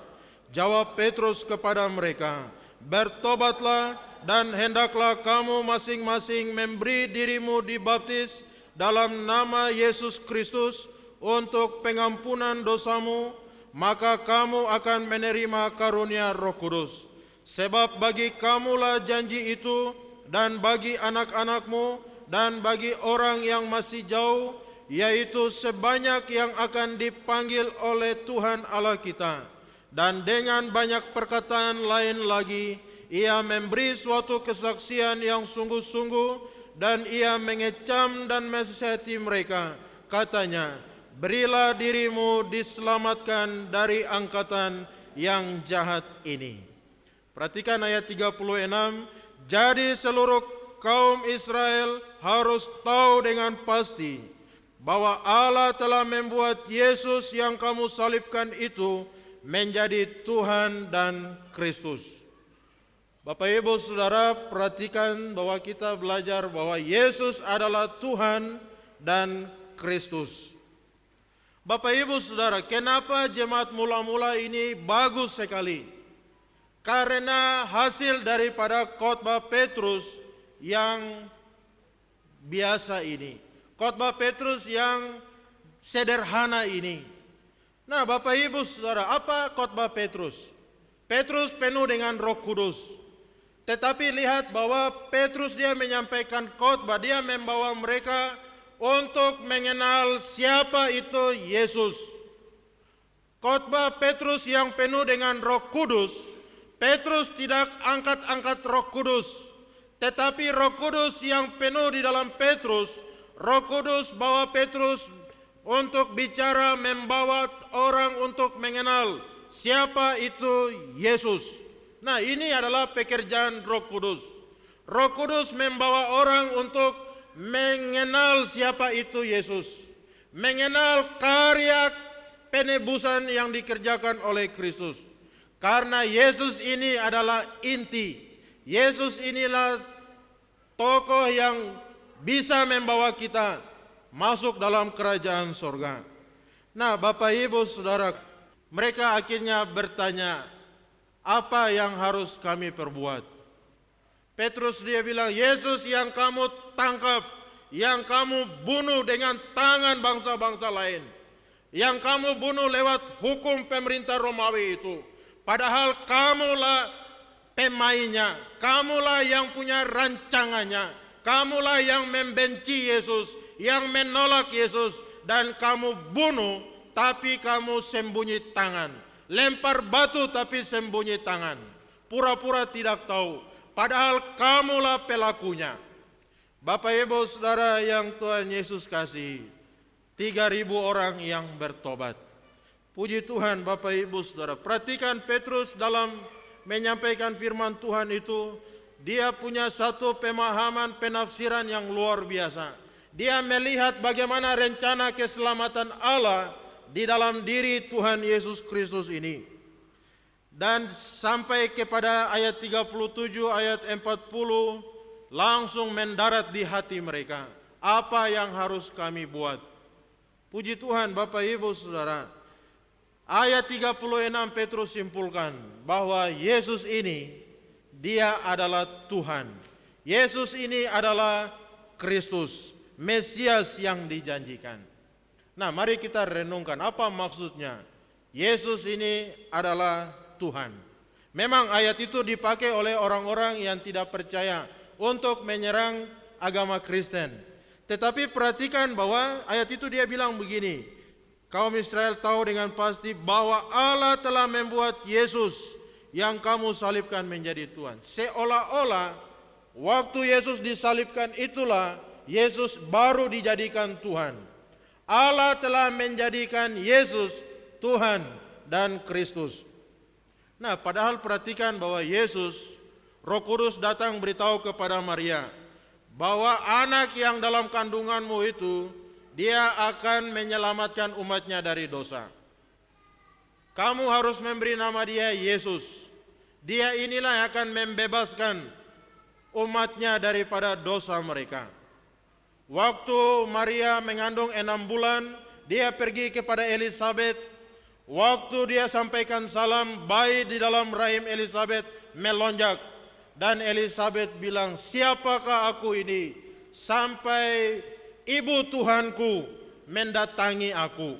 Jawab Petrus kepada mereka, bertobatlah dan hendaklah kamu masing-masing memberi dirimu dibaptis dalam nama Yesus Kristus untuk pengampunan dosamu, maka kamu akan menerima karunia Roh Kudus. Sebab bagi kamulah janji itu, dan bagi anak-anakmu, dan bagi orang yang masih jauh, yaitu sebanyak yang akan dipanggil oleh Tuhan Allah kita. Dan dengan banyak perkataan lain lagi, ia memberi suatu kesaksian yang sungguh-sungguh, dan ia mengecam dan menasihati mereka. Katanya, berilah dirimu diselamatkan dari angkatan yang jahat ini. Perhatikan ayat 36. Jadi seluruh kaum Israel harus tahu dengan pasti bahwa Allah telah membuat Yesus yang kamu salibkan itu menjadi Tuhan dan Kristus. Bapak Ibu Saudara, perhatikan bahwa kita belajar bahwa Yesus adalah Tuhan dan Kristus. Bapak Ibu Saudara, kenapa jemaat mula-mula ini bagus sekali? Karena hasil daripada khotbah Petrus yang biasa ini. Khotbah Petrus yang sederhana ini. Nah, Bapak Ibu Saudara, apa khotbah Petrus? Petrus penuh dengan Roh Kudus. Tetapi lihat bahwa Petrus dia menyampaikan khotbah, dia membawa mereka untuk mengenal siapa itu Yesus. Khotbah Petrus yang penuh dengan Roh Kudus, Petrus tidak angkat-angkat Roh Kudus, tetapi Roh Kudus yang penuh di dalam Petrus, Roh Kudus bawa Petrus untuk bicara, membawa orang untuk mengenal siapa itu Yesus. Nah, ini adalah pekerjaan Roh Kudus. Roh Kudus membawa orang untuk mengenal siapa itu Yesus, mengenal karya penebusan yang dikerjakan oleh Kristus. Karena Yesus ini adalah inti. Yesus inilah tokoh yang bisa membawa kita masuk dalam kerajaan sorga. Nah, Bapak Ibu Saudara, mereka akhirnya bertanya, apa yang harus kami perbuat? Petrus dia bilang, Yesus yang kamu tangkap, yang kamu bunuh dengan tangan bangsa-bangsa lain, yang kamu bunuh lewat hukum pemerintah Romawi itu, padahal kamulah pemainnya, kamulah yang punya rancangannya, kamulah yang membenci Yesus, yang menolak Yesus, dan kamu bunuh tapi kamu sembunyi tangan, lempar batu tapi sembunyi tangan, pura-pura tidak tahu, padahal kamulah pelakunya. Bapak Ibu Saudara yang Tuhan Yesus kasih, 3.000 orang yang bertobat. Puji Tuhan Bapak Ibu Saudara. Perhatikan Petrus dalam menyampaikan firman Tuhan itu, dia punya satu pemahaman penafsiran yang luar biasa. Dia melihat bagaimana rencana keselamatan Allah di dalam diri Tuhan Yesus Kristus ini. Dan sampai kepada ayat 37, ayat 40, langsung mendarat di hati mereka. Apa yang harus kami buat? Puji Tuhan Bapak Ibu Saudara. Ayat 36 Petrus simpulkan bahwa Yesus ini, dia adalah Tuhan. Yesus ini adalah Kristus, Mesias yang dijanjikan. Nah, mari kita renungkan apa maksudnya. Yesus ini adalah Tuhan. Memang ayat itu dipakai oleh orang-orang yang tidak percaya untuk menyerang agama Kristen. Tetapi perhatikan bahwa ayat itu dia bilang begini, kaum Israel tahu dengan pasti bahwa Allah telah membuat Yesus yang kamu salibkan menjadi Tuhan. Seolah-olah waktu Yesus disalibkan itulah Yesus baru dijadikan Tuhan. Allah telah menjadikan Yesus Tuhan dan Kristus. Nah, padahal perhatikan bahwa Yesus, Roh Kudus datang beritahu kepada Maria bahwa anak yang dalam kandunganmu itu, dia akan menyelamatkan umatnya dari dosa. Kamu harus memberi nama dia Yesus. Dia inilah yang akan membebaskan umatnya daripada dosa mereka. Waktu Maria mengandung 6 bulan, dia pergi kepada Elisabet. Waktu dia sampaikan salam, bayi di dalam rahim Elisabet melonjak. Dan Elisabet bilang, siapakah aku ini sampai ibu Tuhanku mendatangi aku.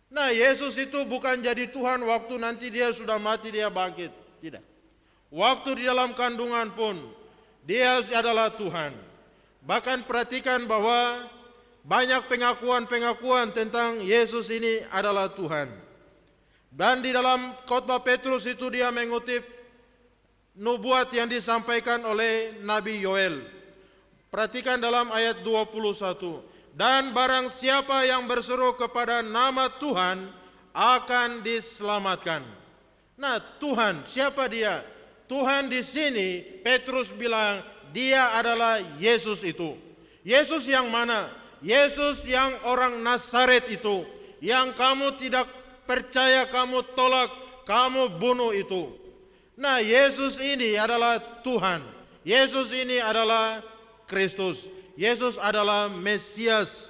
Nah, Yesus itu bukan jadi Tuhan waktu nanti dia sudah mati dia bangkit. Tidak. Waktu di dalam kandungan pun dia adalah Tuhan. Bahkan perhatikan bahwa banyak pengakuan-pengakuan tentang Yesus ini adalah Tuhan. Dan di dalam khotbah Petrus itu dia mengutip nubuat yang disampaikan oleh Nabi Yoel. Perhatikan dalam ayat 21. Dan barang siapa yang berseru kepada nama Tuhan akan diselamatkan. Nah, Tuhan, siapa dia? Tuhan di sini Petrus bilang dia adalah Yesus itu. Yesus yang mana? Yesus yang orang Nazaret itu, yang kamu tidak percaya, kamu tolak, kamu bunuh itu. Nah, Yesus ini adalah Tuhan. Yesus ini adalah Kristus. Yesus adalah Mesias.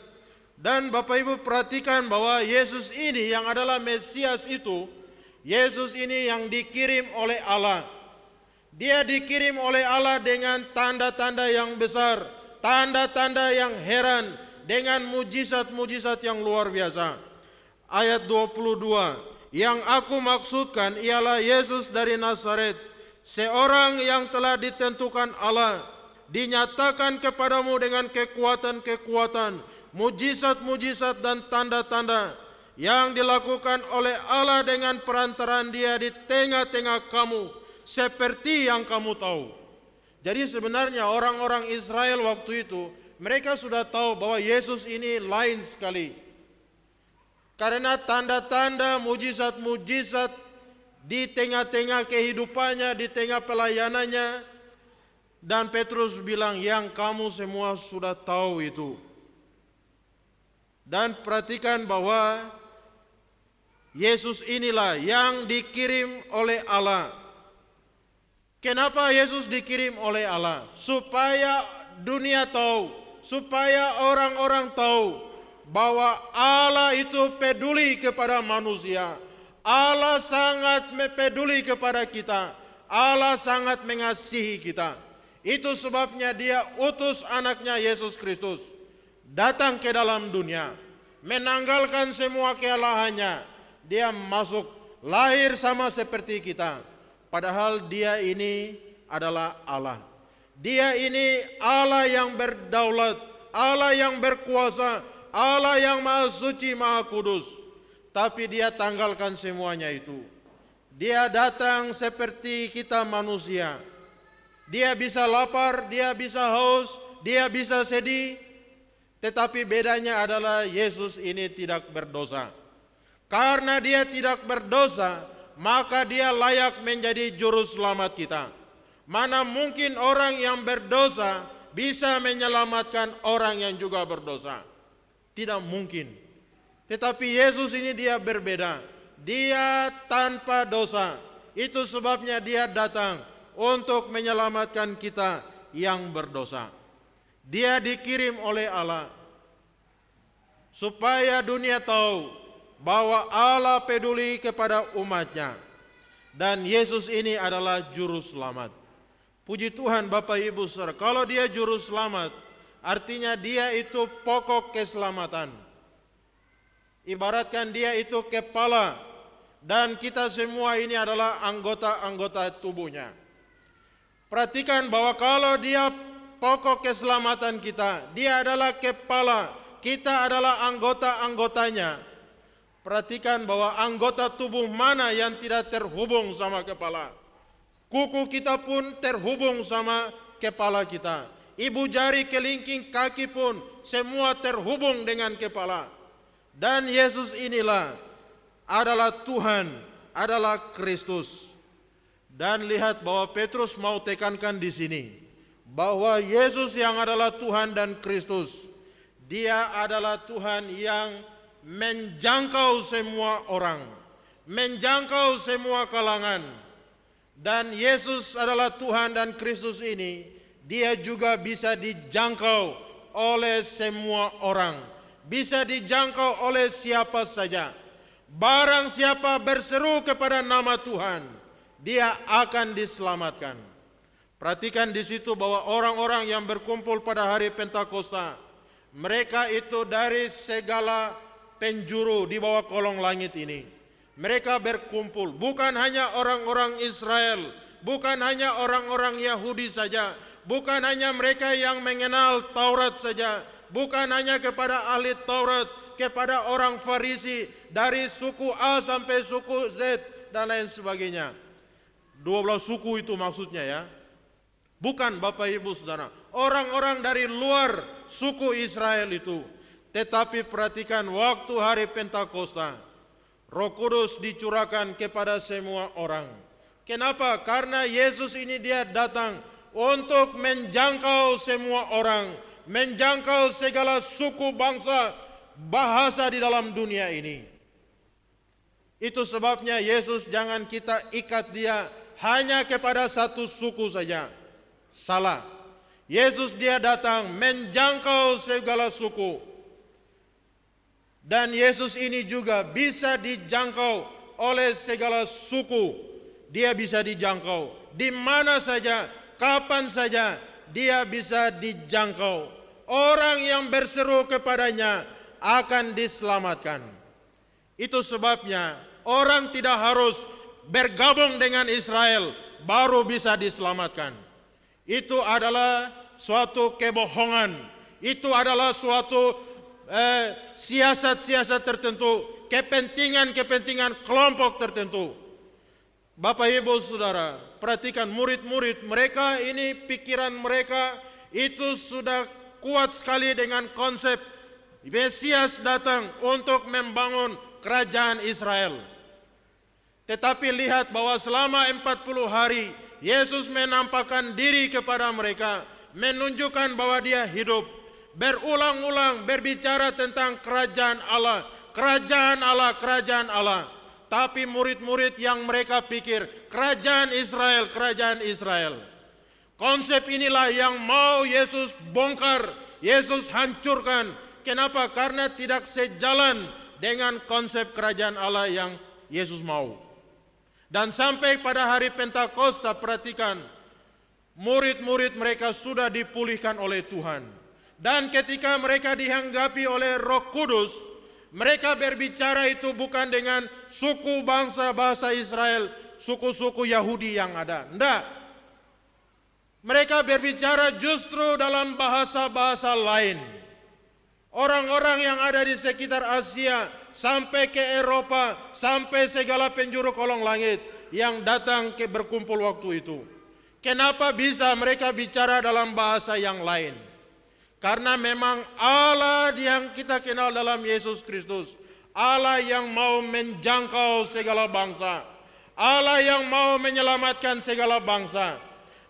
Dan Bapak Ibu perhatikan bahwa Yesus ini yang adalah Mesias itu, Yesus ini yang dikirim oleh Allah. Dia dikirim oleh Allah dengan tanda-tanda yang besar, tanda-tanda yang heran, dengan mujizat-mujizat yang luar biasa. Ayat 22, yang aku maksudkan ialah Yesus dari Nazaret, seorang yang telah ditentukan Allah, dinyatakan kepadamu dengan kekuatan-kekuatan, mujizat-mujizat dan tanda-tanda yang dilakukan oleh Allah dengan perantaraan Dia di tengah-tengah kamu, seperti yang kamu tahu. Jadi sebenarnya orang-orang Israel waktu itu, mereka sudah tahu bahwa Yesus ini lain sekali. Karena tanda-tanda, mujizat-mujizat di tengah-tengah kehidupannya, di tengah pelayanannya. Dan Petrus bilang, yang kamu semua sudah tahu itu. Dan perhatikan bahwa Yesus inilah yang dikirim oleh Allah. Kenapa Yesus dikirim oleh Allah? Supaya dunia tahu, supaya orang-orang tahu bahwa Allah itu peduli kepada manusia. Allah sangat peduli kepada kita. Allah sangat mengasihi kita. Itu sebabnya Dia utus anaknya Yesus Kristus datang ke dalam dunia, menanggalkan semua kealahannya. Dia masuk, lahir sama seperti kita. Padahal Dia ini adalah Allah. Dia ini Allah yang berdaulat, Allah yang berkuasa, Allah yang maha suci, maha kudus. Tapi Dia tanggalkan semuanya itu. Dia datang seperti kita manusia. Dia bisa lapar, Dia bisa haus, Dia bisa sedih. Tetapi bedanya adalah Yesus ini tidak berdosa. Karena Dia tidak berdosa, maka Dia layak menjadi juru selamat kita. Mana mungkin orang yang berdosa bisa menyelamatkan orang yang juga berdosa? Tidak mungkin. Tetapi Yesus ini Dia berbeda. Dia tanpa dosa. Itu sebabnya Dia datang untuk menyelamatkan kita yang berdosa. Dia dikirim oleh Allah supaya dunia tahu bahwa Allah peduli kepada umatnya. Dan Yesus ini adalah juru selamat. Puji Tuhan Bapak Ibu Saudara, kalau Dia juru selamat, artinya Dia itu pokok keselamatan. Ibaratkan Dia itu kepala, dan kita semua ini adalah anggota-anggota tubuhnya. Perhatikan bahwa kalau Dia pokok keselamatan kita, Dia adalah kepala, kita adalah anggota-anggotanya. Perhatikan bahwa anggota tubuh mana yang tidak terhubung sama kepala. Kuku kita pun terhubung sama kepala kita. Ibu jari, kelingking, kaki pun semua terhubung dengan kepala. Dan Yesus inilah adalah Tuhan, adalah Kristus. Dan lihat bahwa Petrus mau tekankan di sini bahwa Yesus yang adalah Tuhan dan Kristus, Dia adalah Tuhan yang menjangkau semua orang, menjangkau semua kalangan. Dan Yesus adalah Tuhan dan Kristus ini, Dia juga bisa dijangkau oleh semua orang, bisa dijangkau oleh siapa saja. Barang siapa berseru kepada nama Tuhan, dia akan diselamatkan. Perhatikan di situ bahwa orang-orang yang berkumpul pada hari Pentakosta, mereka itu dari segala penjuru di bawah kolong langit ini. Mereka berkumpul, bukan hanya orang-orang Israel, bukan hanya orang-orang Yahudi saja, bukan hanya mereka yang mengenal Taurat saja, bukan hanya kepada ahli Taurat, kepada orang Farisi dari suku A sampai suku Z dan lain sebagainya. 12 suku itu maksudnya ya. Bukan Bapak Ibu Saudara, orang-orang dari luar suku Israel itu. Tetapi perhatikan waktu hari Pentakosta, Roh Kudus dicurahkan kepada semua orang. Kenapa? Karena Yesus ini Dia datang untuk menjangkau semua orang, menjangkau segala suku, bangsa, bahasa di dalam dunia ini. Itu sebabnya Yesus jangan kita ikat Dia hanya kepada satu suku saja. Salah. Yesus Dia datang menjangkau segala suku. Dan Yesus ini juga bisa dijangkau oleh segala suku. Dia bisa dijangkau di mana saja, kapan saja dia bisa dijangkau. Orang yang berseru kepadanya akan diselamatkan. Itu sebabnya orang tidak harus bergabung dengan Israel baru bisa diselamatkan. Itu adalah suatu kebohongan. Itu adalah suatu siasat-siasat tertentu, kepentingan-kepentingan kelompok tertentu. Bapak Ibu Saudara, perhatikan murid-murid mereka ini, pikiran mereka itu sudah kuat sekali dengan konsep Mesias datang untuk membangun kerajaan Israel. Tetapi lihat bahwa selama 40 hari Yesus menampakkan diri kepada mereka, menunjukkan bahwa dia hidup, berulang-ulang berbicara tentang kerajaan Allah, kerajaan Allah, kerajaan Allah. Tapi murid-murid yang mereka pikir kerajaan Israel, kerajaan Israel. Konsep inilah yang mau Yesus bongkar, Yesus hancurkan. Kenapa? Karena tidak sejalan dengan konsep kerajaan Allah yang Yesus mau. Dan sampai pada hari Pentakosta, perhatikan, murid-murid mereka sudah dipulihkan oleh Tuhan. Dan ketika mereka dihanggapi oleh Roh Kudus, mereka berbicara itu bukan dengan suku bangsa bahasa Israel, suku-suku Yahudi yang ada. Tidak. Mereka berbicara justru dalam bahasa-bahasa lain. Orang-orang yang ada di sekitar Asia, sampai ke Eropa, sampai segala penjuru kolong langit yang datang ke berkumpul waktu itu. Kenapa bisa mereka bicara dalam bahasa yang lain? Karena memang Allah yang kita kenal dalam Yesus Kristus, Allah yang mau menjangkau segala bangsa, Allah yang mau menyelamatkan segala bangsa,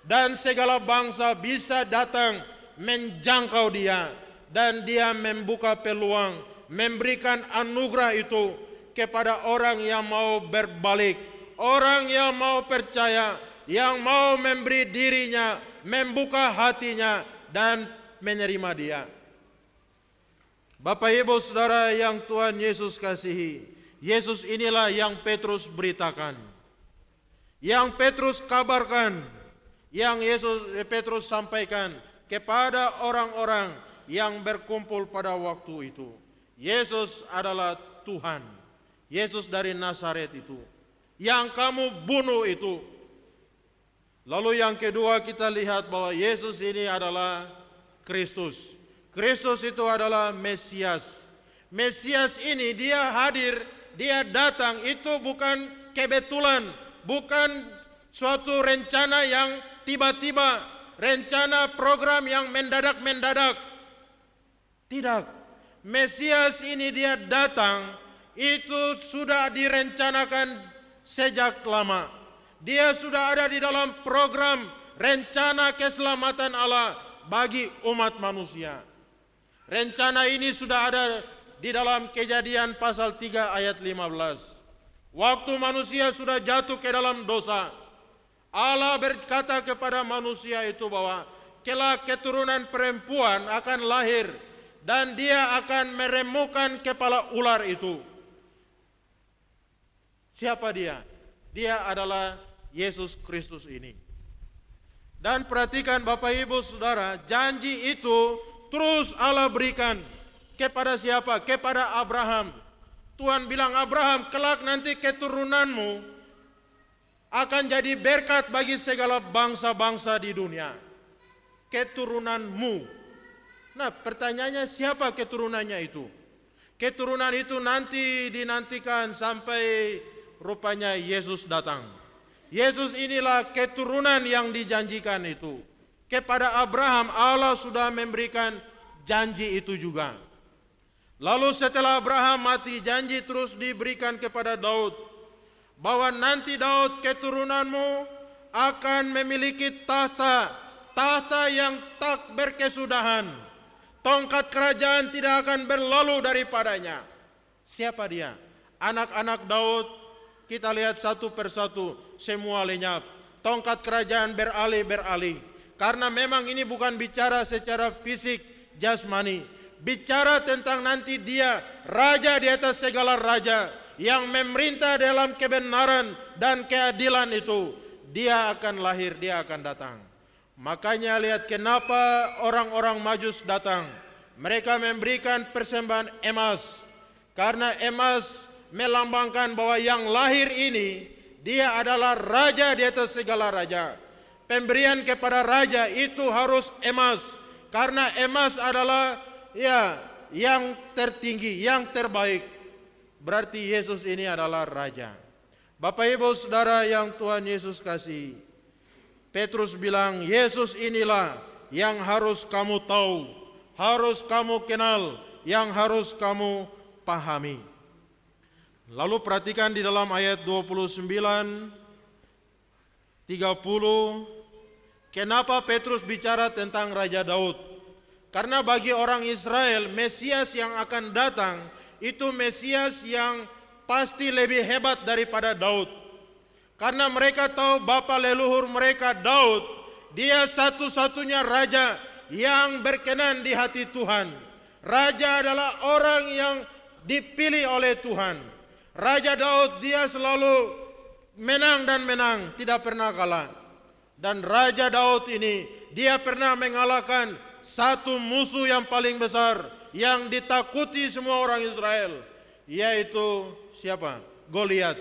dan segala bangsa bisa datang menjangkau dia, dan dia membuka peluang, memberikan anugerah itu kepada orang yang mau berbalik, orang yang mau percaya, yang mau memberi dirinya, membuka hatinya, dan menerima dia. Bapak Ibu Saudara yang Tuhan Yesus kasihi, Yesus inilah yang Petrus beritakan, yang Petrus kabarkan, yang Petrus sampaikan kepada orang-orang yang berkumpul pada waktu itu. Yesus adalah Tuhan, Yesus dari Nazaret itu, yang kamu bunuh itu. Lalu yang kedua kita lihat bahwa Yesus ini adalah Kristus. Kristus itu adalah Mesias. Mesias ini dia hadir, dia datang, itu bukan kebetulan, bukan suatu rencana yang tiba-tiba, rencana program yang mendadak-mendadak. Tidak. Mesias ini dia datang, itu sudah direncanakan sejak lama. Dia sudah ada di dalam program rencana keselamatan Allah bagi umat manusia. Rencana ini sudah ada di dalam Kejadian pasal 3 ayat 15. Waktu manusia sudah jatuh ke dalam dosa, Allah berkata kepada manusia itu bahwa kelak keturunan perempuan akan lahir dan dia akan meremukkan kepala ular itu. Siapa dia? Dia adalah Yesus Kristus ini. Dan perhatikan Bapak Ibu Saudara, janji itu terus Allah berikan kepada siapa? Kepada Abraham. Tuhan bilang, Abraham, kelak nanti keturunanmu akan jadi berkat bagi segala bangsa-bangsa di dunia. Keturunanmu. Nah, pertanyaannya siapa keturunannya itu? Keturunan itu nanti dinantikan sampai rupanya Yesus datang. Yesus inilah keturunan yang dijanjikan itu. Kepada Abraham Allah sudah memberikan janji itu juga. Lalu setelah Abraham mati, janji terus diberikan kepada Daud, bahwa nanti Daud keturunanmu akan memiliki tahta yang tak berkesudahan. Tongkat kerajaan tidak akan berlalu daripadanya. Siapa dia? Anak-anak Daud. Kita lihat satu persatu, semua lenyap. Tongkat kerajaan beralih-beralih. Karena memang ini bukan bicara secara fisik, jasmani. bicara tentang nanti dia raja di atas segala raja yang memerintah dalam kebenaran dan keadilan itu. Dia akan lahir, dia akan datang. Makanya lihat kenapa orang-orang Majus datang. Mereka memberikan persembahan emas. Karena emas melambangkan bahwa yang lahir ini dia adalah raja di atas segala raja. Pemberian kepada raja itu harus emas. Karena emas adalah yang tertinggi, yang terbaik. Berarti Yesus ini adalah raja. Bapak Ibu Saudara yang Tuhan Yesus kasih, Petrus bilang, Yesus inilah yang harus kamu tahu, harus kamu kenal, yang harus kamu pahami. Lalu perhatikan di dalam ayat 29, 30, kenapa Petrus bicara tentang Raja Daud? Karena bagi orang Israel, Mesias yang akan datang, itu Mesias yang pasti lebih hebat daripada Daud. Karena mereka tahu bapa leluhur mereka Daud, dia satu-satunya raja yang berkenan di hati Tuhan. Raja adalah orang yang dipilih oleh Tuhan. Raja Daud dia selalu menang dan menang, tidak pernah kalah. Dan Raja Daud ini dia pernah mengalahkan satu musuh yang paling besar yang ditakuti semua orang Israel, yaitu siapa? Goliat.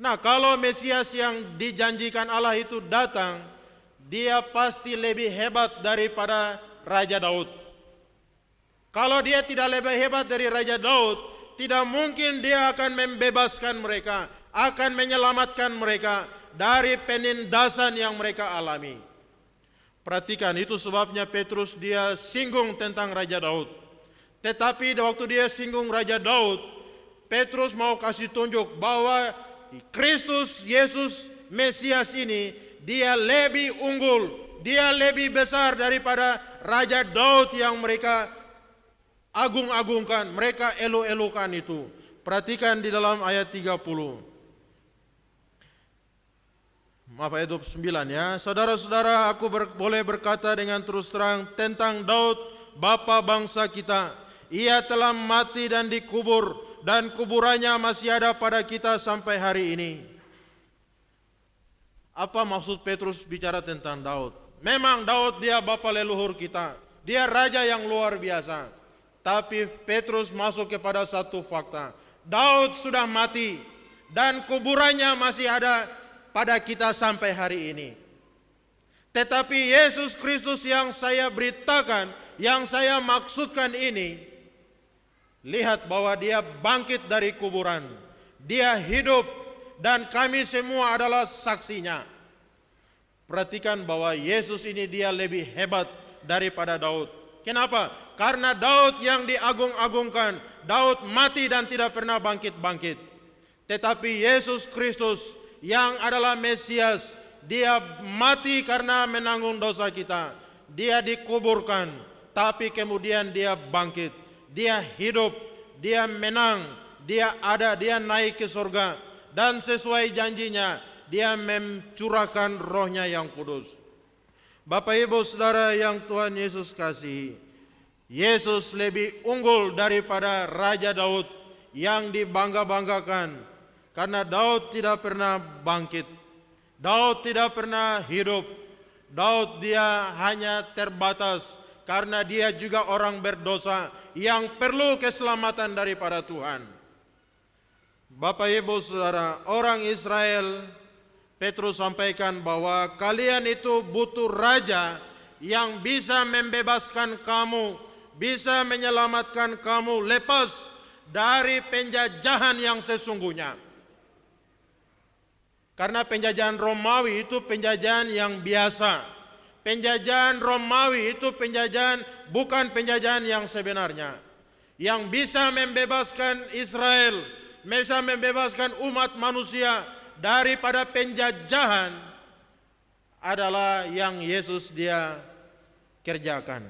Nah, kalau Mesias yang dijanjikan Allah itu datang, dia pasti lebih hebat daripada Raja Daud. Kalau dia tidak lebih hebat dari Raja Daud, tidak mungkin dia akan membebaskan mereka, akan menyelamatkan mereka dari penindasan yang mereka alami. Perhatikan, itu sebabnya Petrus dia singgung tentang Raja Daud. Tetapi waktu dia singgung Raja Daud, Petrus mau kasih tunjuk bahwa Kristus Yesus Mesias ini dia lebih unggul, dia lebih besar daripada Raja Daud yang mereka agung-agungkan, mereka elu-elukan itu. Perhatikan di dalam ayat 30. Maaf, ayat 29 ya. Saudara-saudara, aku boleh berkata dengan terus terang tentang Daud, bapa bangsa kita. Ia telah mati dan dikubur, dan kuburannya masih ada pada kita sampai hari ini. Apa maksud Petrus bicara tentang Daud? Memang Daud dia bapa leluhur kita, dia raja yang luar biasa. Tapi Petrus masuk kepada satu fakta. Daud sudah mati dan kuburannya masih ada pada kita sampai hari ini. Tetapi Yesus Kristus yang saya beritakan, yang saya maksudkan ini, lihat bahwa dia bangkit dari kuburan. Dia hidup dan kami semua adalah saksinya. Perhatikan bahwa Yesus ini dia lebih hebat daripada Daud. Kenapa? Karena Daud yang diagung-agungkan, Daud mati dan tidak pernah bangkit-bangkit. Tetapi Yesus Kristus yang adalah Mesias, dia mati karena menanggung dosa kita. Dia dikuburkan, tapi kemudian dia bangkit. Dia hidup, dia menang, dia ada, dia naik ke surga. Dan sesuai janjinya, dia mencurahkan rohnya yang kudus. Bapak Ibu Saudara yang Tuhan Yesus kasih, Yesus lebih unggul daripada Raja Daud yang dibangga-banggakan. Karena Daud tidak pernah bangkit, Daud tidak pernah hidup. Daud dia hanya terbatas karena dia juga orang berdosa yang perlu keselamatan daripada Tuhan. Bapak Ibu Saudara, orang Israel, Petrus sampaikan bahwa kalian itu butuh raja yang bisa membebaskan kamu, bisa menyelamatkan kamu lepas dari penjajahan yang sesungguhnya. Karena penjajahan Romawi itu penjajahan yang biasa. Penjajahan Romawi itu penjajahan bukan penjajahan yang sebenarnya. Yang bisa membebaskan Israel, bisa membebaskan umat manusia daripada penjajahan adalah yang Yesus dia kerjakan.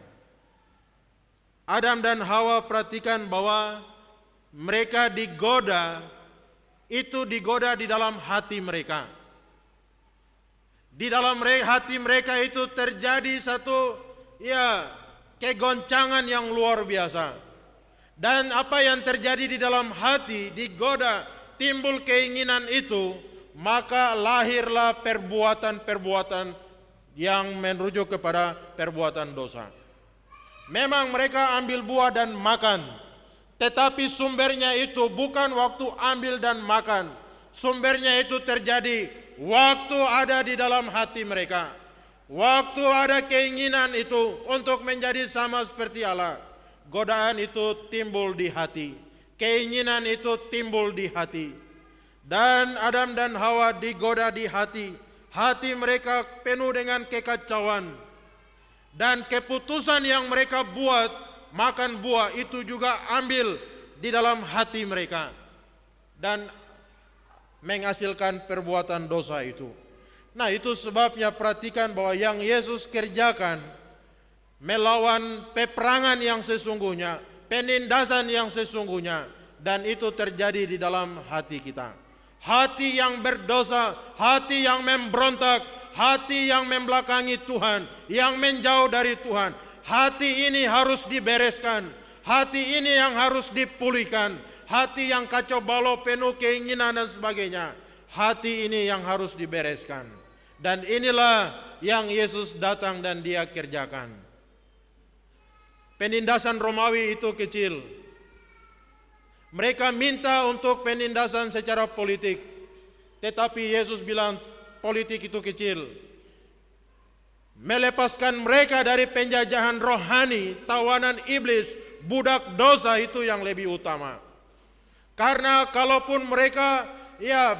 Adam dan Hawa perhatikan bahwa mereka digoda, itu digoda di dalam hati mereka. Di dalam hati mereka itu terjadi satu kegoncangan yang luar biasa. Dan apa yang terjadi di dalam hati, digoda, timbul keinginan itu, maka lahirlah perbuatan-perbuatan yang merujuk kepada perbuatan dosa. Memang mereka ambil buah dan makan, tetapi sumbernya itu bukan waktu ambil dan makan. Sumbernya itu terjadi waktu ada di dalam hati mereka. Waktu ada keinginan itu untuk menjadi sama seperti Allah. Godaan itu timbul di hati. Keinginan itu timbul di hati. Dan Adam dan Hawa digoda di hati. Hati mereka penuh dengan kekacauan. Dan keputusan yang mereka buat, makan buah itu juga ambil di dalam hati mereka. Dan menghasilkan perbuatan dosa itu. Nah, itu sebabnya perhatikan bahwa yang Yesus kerjakan melawan peperangan yang sesungguhnya, penindasan yang sesungguhnya, dan itu terjadi di dalam hati kita. Hati yang berdosa, hati yang memberontak, hati yang membelakangi Tuhan, yang menjauh dari Tuhan. Hati ini harus dibereskan, hati ini yang harus dipulihkan. Hati yang kacau balau, penuh keinginan dan sebagainya, hati ini yang harus dibereskan. Dan inilah yang Yesus datang dan Dia kerjakan. Penindasan Romawi itu kecil. Mereka minta untuk penindasan secara politik, tetapi Yesus bilang politik itu kecil. Melepaskan mereka dari penjajahan rohani, tawanan iblis, budak dosa itu yang lebih utama. Karena kalaupun mereka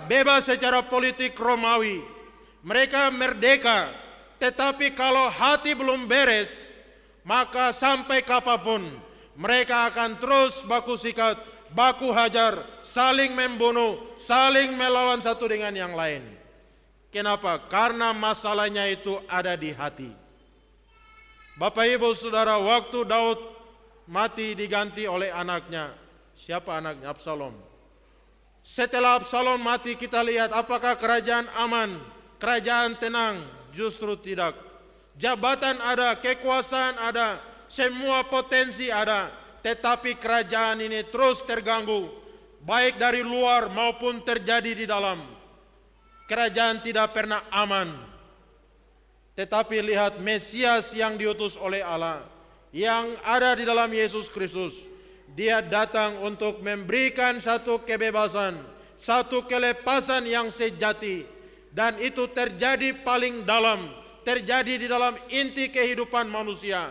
bebas secara politik Romawi, mereka merdeka, tetapi kalau hati belum beres, maka sampai kapanpun mereka akan terus baku sikat, baku hajar, saling membunuh, saling melawan satu dengan yang lain. Kenapa? Karena masalahnya itu ada di hati. Bapak Ibu Saudara, waktu Daud mati diganti oleh anaknya. Siapa anaknya? Absalom. Setelah Absalom mati, kita lihat apakah kerajaan aman, kerajaan tenang? Justru tidak. Jabatan ada, kekuasaan ada, semua potensi ada, tetapi kerajaan ini terus terganggu, baik dari luar maupun terjadi di dalam. Kerajaan tidak pernah aman. Tetapi lihat Mesias yang diutus oleh Allah, yang ada di dalam Yesus Kristus. Dia datang untuk memberikan satu kebebasan, satu kelepasan yang sejati. Dan itu terjadi paling dalam, terjadi di dalam inti kehidupan manusia.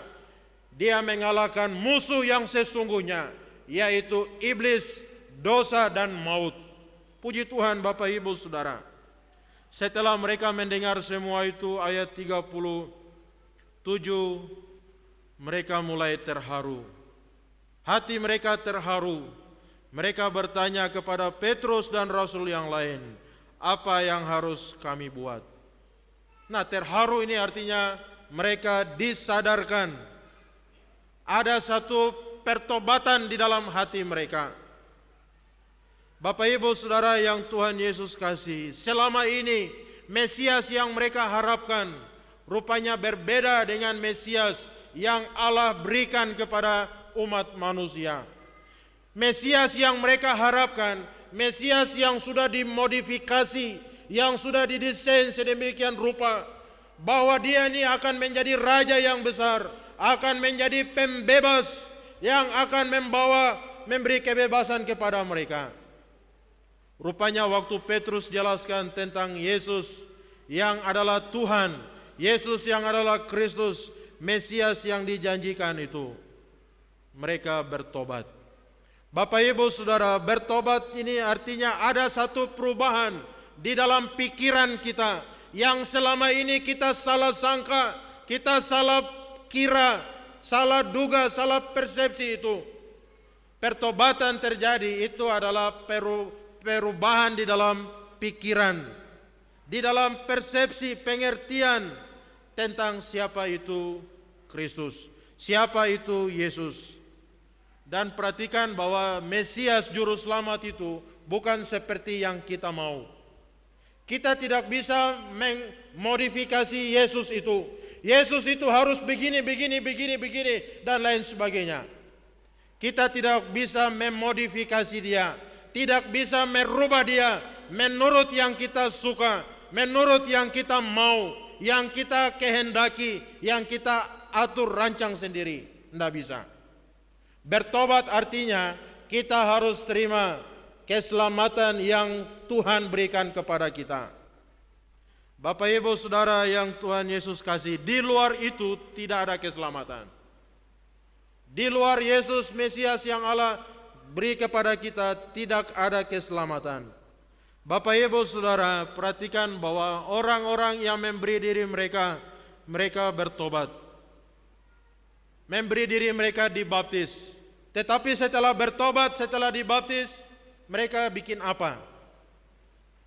Dia mengalahkan musuh yang sesungguhnya, yaitu iblis, dosa dan maut. Puji Tuhan Bapak Ibu Saudara. Setelah mereka mendengar semua itu, ayat 37, mereka mulai terharu. Hati mereka terharu. Mereka bertanya kepada Petrus dan Rasul yang lain, apa yang harus kami buat? Nah, terharu ini artinya mereka disadarkan. Ada satu pertobatan di dalam hati mereka. Bapak Ibu Saudara yang Tuhan Yesus kasih, selama ini Mesias yang mereka harapkan rupanya berbeda dengan Mesias yang Allah berikan kepada umat manusia. Mesias yang mereka harapkan, Mesias yang sudah dimodifikasi, yang sudah didesain sedemikian rupa, bahwa dia ini akan menjadi raja yang besar, akan menjadi pembebas yang akan memberi kebebasan kepada mereka. Rupanya waktu Petrus jelaskan tentang Yesus yang adalah Tuhan, Yesus yang adalah Kristus, Mesias yang dijanjikan itu, mereka bertobat. Bapak Ibu Saudara, bertobat ini artinya ada satu perubahan di dalam pikiran kita yang selama ini kita salah sangka, kita salah kira, salah duga, salah persepsi itu. Pertobatan terjadi itu adalah perubahan di dalam pikiran, di dalam persepsi, pengertian tentang siapa itu Kristus, siapa itu Yesus. Dan perhatikan bahwa Mesias Juru Selamat itu bukan seperti yang kita mau. Kita tidak bisa memodifikasi Yesus itu. Yesus itu harus begini, dan lain sebagainya. Kita tidak bisa memodifikasi dia, tidak bisa merubah dia menurut yang kita suka, menurut yang kita mau, yang kita kehendaki, yang kita atur rancang sendiri. Tidak bisa. Bertobat artinya kita harus terima keselamatan yang Tuhan berikan kepada kita. Bapak Ibu Saudara yang Tuhan Yesus kasih, di luar itu tidak ada keselamatan. Di luar Yesus Mesias yang Allah beri kepada kita tidak ada keselamatan. Bapak Ibu Saudara, perhatikan bahwa orang-orang yang memberi diri mereka bertobat. Memberi diri mereka dibaptis. Tetapi setelah bertobat, setelah dibaptis, mereka bikin apa?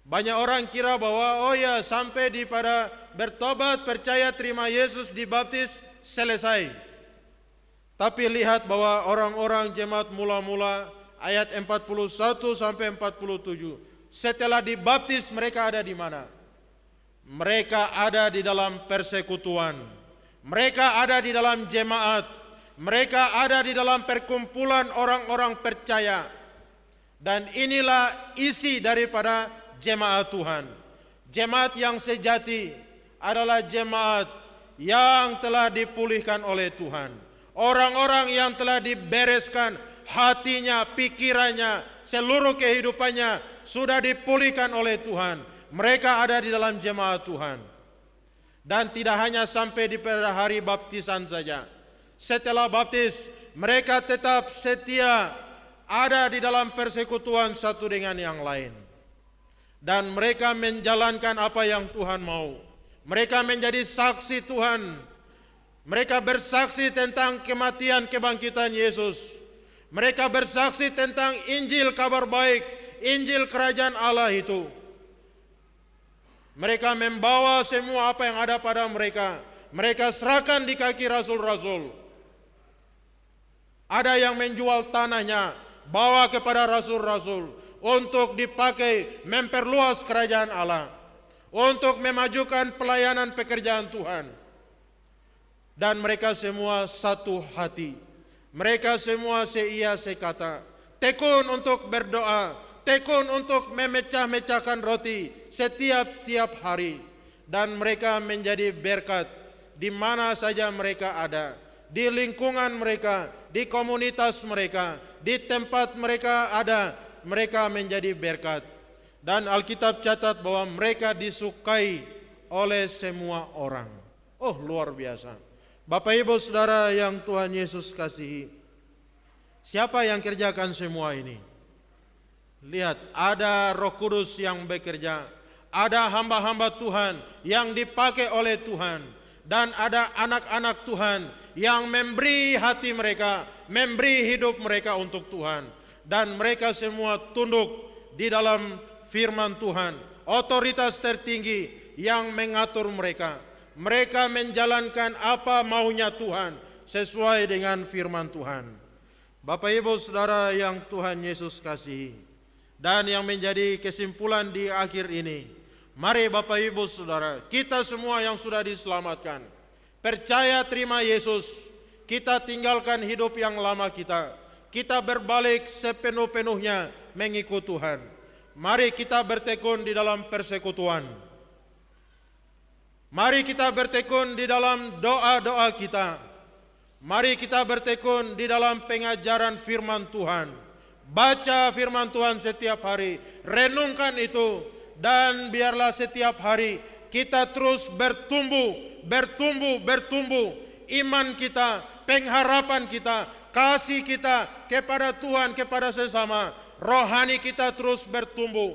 Banyak orang kira bahwa oh ya, sampai di pada bertobat, percaya, terima Yesus, dibaptis, selesai. Tapi lihat bahwa orang-orang jemaat mula-mula ayat 41 sampai 47, setelah dibaptis mereka ada di mana? Mereka ada di dalam persekutuan. Mereka ada di dalam jemaat. Mereka ada di dalam perkumpulan orang-orang percaya. Dan inilah isi daripada jemaat Tuhan. Jemaat yang sejati adalah jemaat yang telah dipulihkan oleh Tuhan. Orang-orang yang telah dibereskan hatinya, pikirannya, seluruh kehidupannya sudah dipulihkan oleh Tuhan. Mereka ada di dalam jemaat Tuhan. Dan tidak hanya sampai di pada hari baptisan saja. Setelah baptis, mereka tetap setia ada di dalam persekutuan satu dengan yang lain. Dan mereka menjalankan apa yang Tuhan mau. Mereka menjadi saksi Tuhan. Mereka bersaksi tentang kematian kebangkitan Yesus. Mereka bersaksi tentang Injil kabar baik, Injil kerajaan Allah itu. Mereka membawa semua apa yang ada pada mereka. Mereka serahkan di kaki rasul-rasul. Ada yang menjual tanahnya, bawa kepada rasul-rasul untuk dipakai memperluas kerajaan Allah, untuk memajukan pelayanan pekerjaan Tuhan. Dan mereka semua satu hati. Mereka semua seia sekata. Tekun untuk berdoa, tekun untuk memecah-mecahkan roti setiap hari. Dan mereka menjadi berkat di mana saja mereka ada. Di lingkungan mereka, di komunitas mereka, di tempat mereka ada, mereka menjadi berkat. Dan Alkitab catat bahwa mereka disukai oleh semua orang. Oh, luar biasa. Bapak Ibu Saudara yang Tuhan Yesus kasihi, siapa yang kerjakan semua ini? Lihat, ada Roh Kudus yang bekerja, ada hamba-hamba Tuhan yang dipakai oleh Tuhan, dan ada anak-anak Tuhan yang memberi hati mereka, memberi hidup mereka untuk Tuhan. Dan mereka semua tunduk di dalam firman Tuhan. Otoritas tertinggi yang mengatur mereka. Mereka menjalankan apa maunya Tuhan sesuai dengan firman Tuhan. Bapak Ibu Saudara yang Tuhan Yesus kasihi, dan yang menjadi kesimpulan di akhir ini, mari Bapak Ibu Saudara, kita semua yang sudah diselamatkan, percaya terima Yesus, kita tinggalkan hidup yang lama kita berbalik sepenuh-penuhnya mengikut Tuhan. Mari kita bertekun di dalam persekutuan. Mari kita bertekun di dalam doa-doa kita. Mari kita bertekun di dalam pengajaran firman Tuhan. Baca firman Tuhan setiap hari, renungkan itu, dan biarlah setiap hari kita terus bertumbuh. Iman kita, pengharapan kita, kasih kita kepada Tuhan, kepada sesama, rohani kita terus bertumbuh.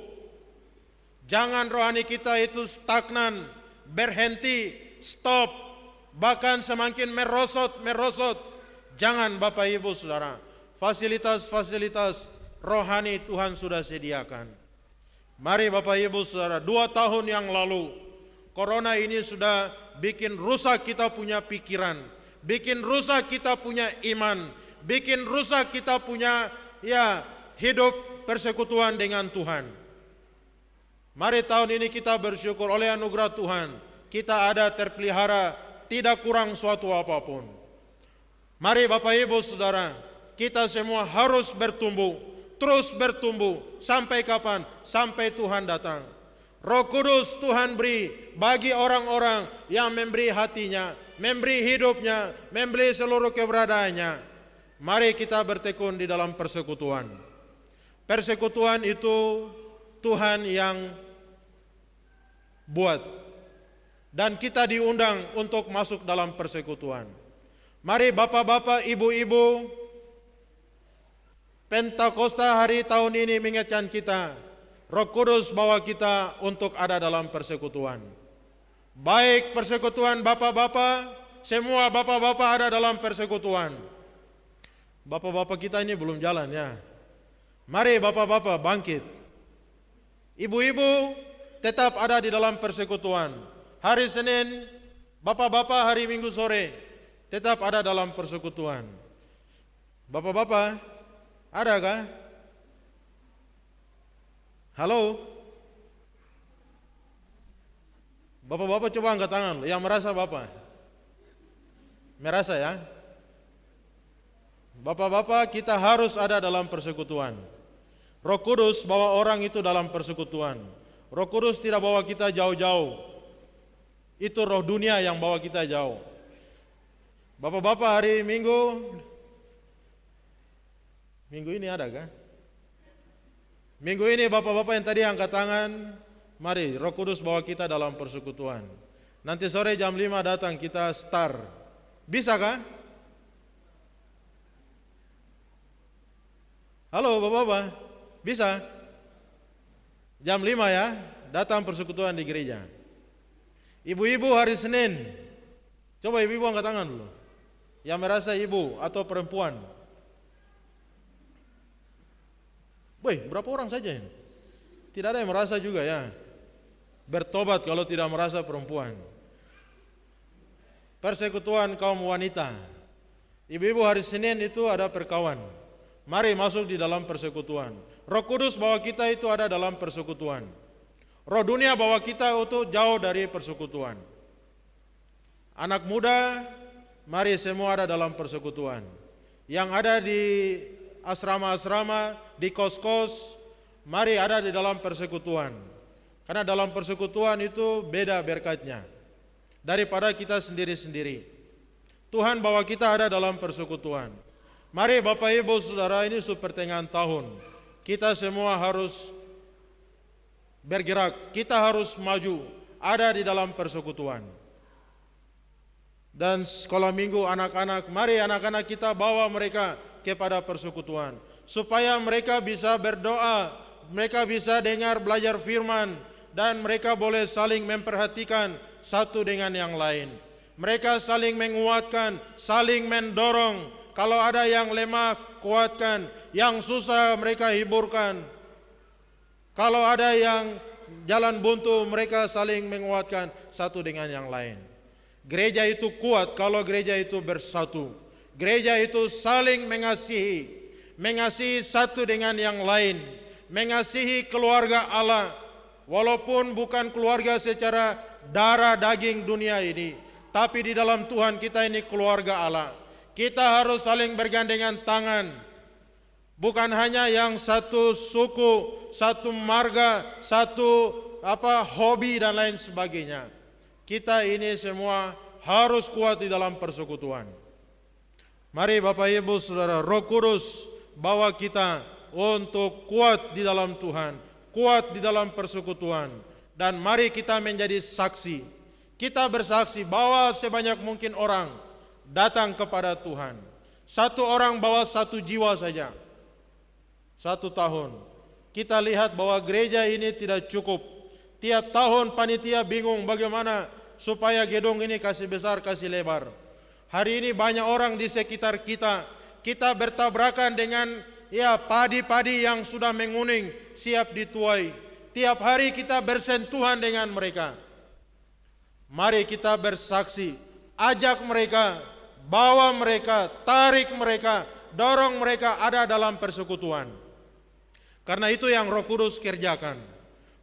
Jangan rohani kita itu stagnan, berhenti, stop, bahkan semakin merosot. Jangan Bapak Ibu Saudara, fasilitas-fasilitas rohani Tuhan sudah sediakan. Mari Bapak Ibu Saudara, 2 tahun yang lalu Corona ini sudah bikin rusak kita punya pikiran, bikin rusak kita punya iman, bikin rusak kita punya hidup persekutuan dengan Tuhan. Mari tahun ini kita bersyukur oleh anugerah Tuhan, kita ada terpelihara tidak kurang suatu apapun. Mari Bapak Ibu Saudara, kita semua harus bertumbuh, terus bertumbuh. Sampai kapan? Sampai Tuhan datang. Roh Kudus Tuhan beri bagi orang-orang yang memberi hatinya, memberi hidupnya, memberi seluruh keberadaannya. Mari kita bertekun di dalam persekutuan. Persekutuan itu Tuhan yang buat, dan kita diundang untuk masuk dalam persekutuan. Mari bapak-bapak, ibu-ibu, Pentakosta hari tahun ini mengingatkan kita, Roh Kudus bawa kita untuk ada dalam persekutuan. Baik persekutuan bapak-bapak, semua bapak-bapak ada dalam persekutuan. Bapak-bapak kita ini belum jalan ya. Mari bapak-bapak bangkit. Ibu-ibu tetap ada di dalam persekutuan. Hari Senin, bapak-bapak hari Minggu sore tetap ada dalam persekutuan. Bapak-bapak, adakah? Halo? Bapak-bapak coba angkat tangan yang merasa bapak. Merasa ya? Bapak-bapak, kita harus ada dalam persekutuan. Roh Kudus bawa orang itu dalam persekutuan. Roh Kudus tidak bawa kita jauh-jauh. Itu roh dunia yang bawa kita jauh. Bapak-bapak hari Minggu ini ada kah? Minggu ini bapak-bapak yang tadi angkat tangan, mari Roh Kudus bawa kita dalam persekutuan. Nanti sore jam 5 datang kita start. Bisa kah? Halo bapak-bapak, bisa? Jam 5 ya, datang persekutuan di gereja. Ibu-ibu hari Senin, coba ibu-ibu angkat tangan dulu. Yang merasa ibu atau perempuan. Woi, berapa orang saja ini? Tidak ada yang merasa juga ya. Bertobat kalau tidak merasa perempuan. Persekutuan kaum wanita. Ibu-ibu hari Senin itu ada perkawan. Mari masuk di dalam persekutuan. Roh Kudus bawa kita itu ada dalam persekutuan. Roh dunia bawa kita untuk jauh dari persekutuan. Anak muda, mari semua ada dalam persekutuan. Yang ada di asrama-asrama, di kos-kos, mari ada di dalam persekutuan. Karena dalam persekutuan itu beda berkatnya daripada kita sendiri-sendiri. Tuhan bawa kita ada dalam persekutuan. Mari Bapak Ibu Saudara, ini pertengahan tahun. Kita semua harus bergerak, kita harus maju, ada di dalam persekutuan. Dan sekolah minggu anak-anak, mari anak-anak kita bawa mereka kepada persekutuan, supaya mereka bisa berdoa, mereka bisa dengar belajar firman, dan mereka boleh saling memperhatikan satu dengan yang lain. Mereka saling menguatkan, saling mendorong. Kalau ada yang lemah, kuatkan. Yang susah, mereka hiburkan. Kalau ada yang jalan buntu, mereka saling menguatkan satu dengan yang lain. Gereja itu kuat kalau gereja itu bersatu. Gereja itu saling mengasihi, mengasihi satu dengan yang lain, mengasihi keluarga Allah, walaupun bukan keluarga secara darah daging dunia ini, tapi di dalam Tuhan kita ini keluarga Allah. Kita harus saling bergandengan tangan, bukan hanya yang satu suku, satu marga, satu hobi dan lain sebagainya. Kita ini semua harus kuat di dalam persekutuan. Mari Bapak Ibu Saudara, Roh Kudus bawa kita untuk kuat di dalam Tuhan, kuat di dalam persekutuan, dan mari kita menjadi saksi. Kita bersaksi, bawa sebanyak mungkin orang datang kepada Tuhan. Satu orang bawa satu jiwa saja. 1 tahun. Kita lihat bahwa gereja ini tidak cukup. Tiap tahun panitia bingung bagaimana supaya gedung ini kasih besar, kasih lebar. Hari ini banyak orang di sekitar kita. Kita bertabrakan dengan padi-padi yang sudah menguning, siap dituai. Tiap hari kita bersentuhan dengan mereka. Mari kita bersaksi, ajak mereka, bawa mereka, tarik mereka, dorong mereka ada dalam persekutuan. Karena itu yang Roh Kudus kerjakan.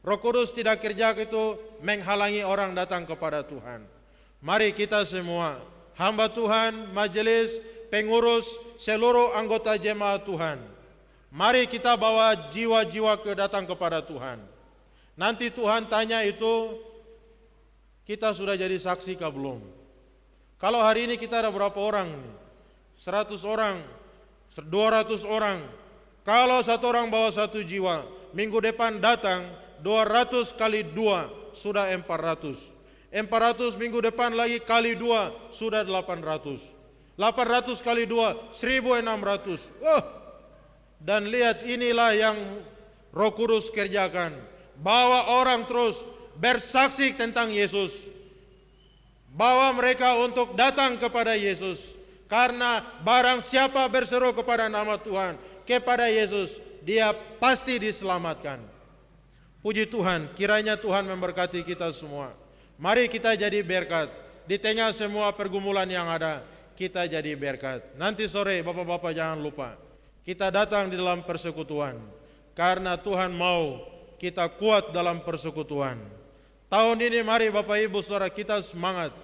Roh Kudus tidak kerja itu menghalangi orang datang kepada Tuhan. Mari kita semua, hamba Tuhan, majelis, pengurus, seluruh anggota jemaat Tuhan, mari kita bawa jiwa-jiwa datang kepada Tuhan. Nanti Tuhan tanya itu, kita sudah jadi saksi kah belum? Kalau hari ini kita ada berapa orang? 100 orang, 200 orang. Kalau satu orang bawa satu jiwa, minggu depan datang 200 kali 2 sudah 400. 400 minggu depan lagi kali 2 sudah 800. 800 kali 2 1600. Dan lihat, inilah yang Roh Kudus kerjakan. Bawa orang terus bersaksi tentang Yesus. Bawa mereka untuk datang kepada Yesus. Karena barang siapa berseru kepada nama Tuhan, kepada Yesus, dia pasti diselamatkan. Puji Tuhan, kiranya Tuhan memberkati kita semua. Mari kita jadi berkat. Di tengah semua pergumulan yang ada, kita jadi berkat. Nanti sore, Bapak-bapak jangan lupa, kita datang di dalam persekutuan. Karena Tuhan mau kita kuat dalam persekutuan. Tahun ini mari Bapak Ibu Saudara kita semangat.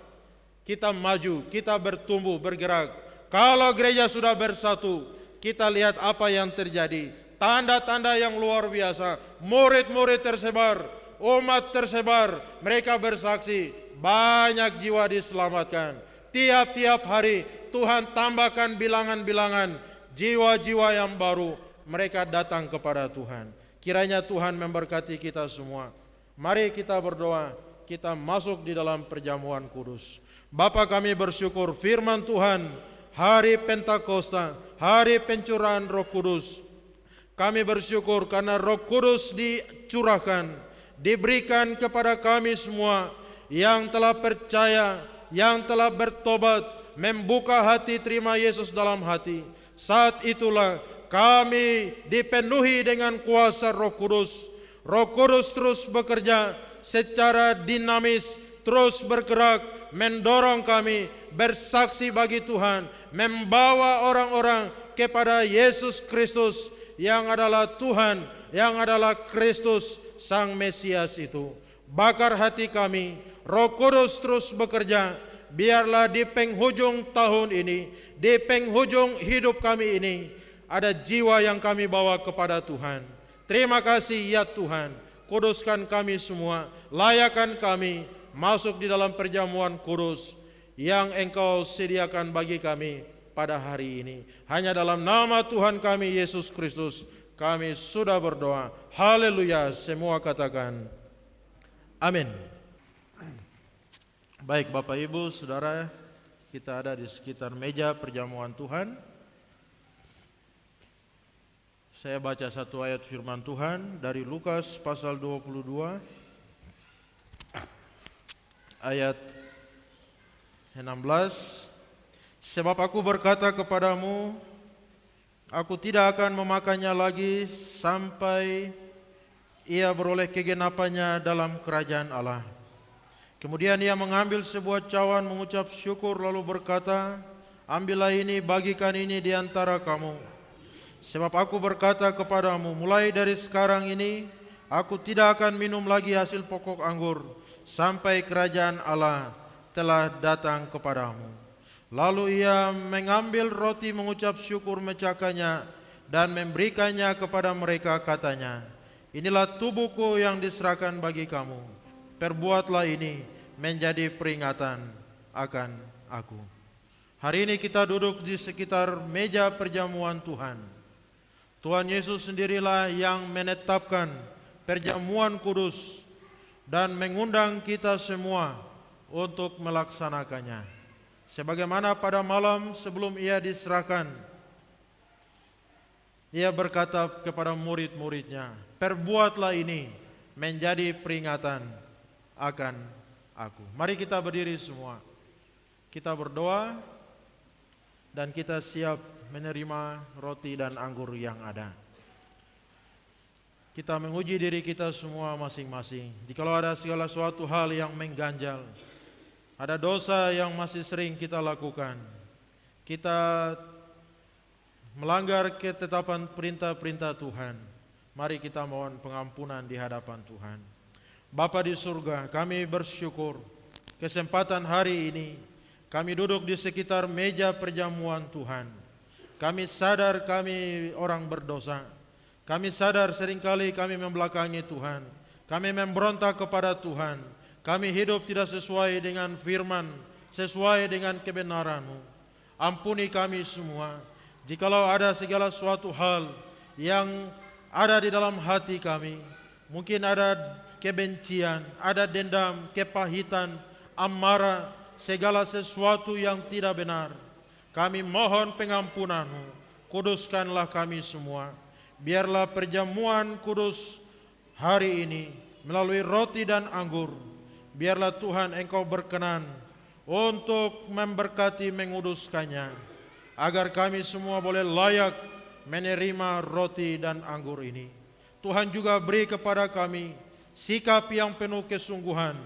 Kita maju, kita bertumbuh, bergerak. Kalau gereja sudah bersatu, kita lihat apa yang terjadi. Tanda-tanda yang luar biasa. Murid-murid tersebar, umat tersebar, mereka bersaksi. Banyak jiwa diselamatkan. Tiap-tiap hari Tuhan tambahkan bilangan-bilangan jiwa-jiwa yang baru. Mereka datang kepada Tuhan. Kiranya Tuhan memberkati kita semua. Mari kita berdoa, kita masuk di dalam perjamuan kudus. Bapa, kami bersyukur firman Tuhan hari Pentakosta, hari pencurahan Roh Kudus. Kami bersyukur karena Roh Kudus dicurahkan, diberikan kepada kami semua yang telah percaya, yang telah bertobat, membuka hati terima Yesus dalam hati. Saat itulah kami dipenuhi dengan kuasa Roh Kudus. Roh Kudus terus bekerja secara dinamis, terus bergerak, mendorong kami bersaksi bagi Tuhan, membawa orang-orang kepada Yesus Kristus yang adalah Tuhan, yang adalah Kristus Sang Mesias itu. Bakar hati kami, Roh Kudus terus bekerja. Biarlah di penghujung tahun ini, di penghujung hidup kami ini, ada jiwa yang kami bawa kepada Tuhan. Terima kasih ya Tuhan, kuduskan kami semua, layakan kami masuk di dalam perjamuan kudus yang Engkau sediakan bagi kami pada hari ini. Hanya dalam nama Tuhan kami Yesus Kristus kami sudah berdoa. Haleluya, semua katakan amin. Baik Bapak Ibu Saudara, kita ada di sekitar meja perjamuan Tuhan. Saya baca satu ayat firman Tuhan dari Lukas pasal 22 ayat 16. Sebab aku berkata kepadamu, aku tidak akan memakannya lagi sampai ia beroleh kegenapannya dalam kerajaan Allah. Kemudian ia mengambil sebuah cawan, mengucap syukur, lalu berkata, ambillah ini, bagikan ini di antara kamu. Sebab aku berkata kepadamu, mulai dari sekarang ini, aku tidak akan minum lagi hasil pokok anggur, sampai kerajaan Allah telah datang kepadamu. Lalu ia mengambil roti, mengucap syukur, memecahkannya, dan memberikannya kepada mereka, katanya, inilah tubuhku yang diserahkan bagi kamu. Perbuatlah ini menjadi peringatan akan aku. Hari ini kita duduk di sekitar meja perjamuan Tuhan. Tuhan Yesus sendirilah yang menetapkan perjamuan kudus dan mengundang kita semua untuk melaksanakannya. Sebagaimana pada malam sebelum ia diserahkan, ia berkata kepada murid-muridnya, perbuatlah ini menjadi peringatan akan aku. Mari kita berdiri semua. Kita berdoa dan kita siap menerima roti dan anggur yang ada. Kita menguji diri kita semua masing-masing. Jikalau ada segala suatu hal yang mengganjal, ada dosa yang masih sering kita lakukan, kita melanggar ketetapan perintah-perintah Tuhan, mari kita mohon pengampunan di hadapan Tuhan. Bapa di surga, kami bersyukur kesempatan hari ini kami duduk di sekitar meja perjamuan Tuhan. Kami sadar kami orang berdosa. Kami sadar seringkali kami membelakangi Tuhan. Kami memberontak kepada Tuhan. Kami hidup tidak sesuai dengan firman, sesuai dengan kebenaran-Mu. Ampuni kami semua. Jikalau ada segala suatu hal yang ada di dalam hati kami, mungkin ada kebencian, ada dendam, kepahitan, amarah, segala sesuatu yang tidak benar, kami mohon pengampunan-Mu. Kuduskanlah kami semua. Biarlah perjamuan kudus hari ini melalui roti dan anggur, biarlah Tuhan Engkau berkenan untuk memberkati, menguduskannya, agar kami semua boleh layak menerima roti dan anggur ini. Tuhan juga beri kepada kami sikap yang penuh kesungguhan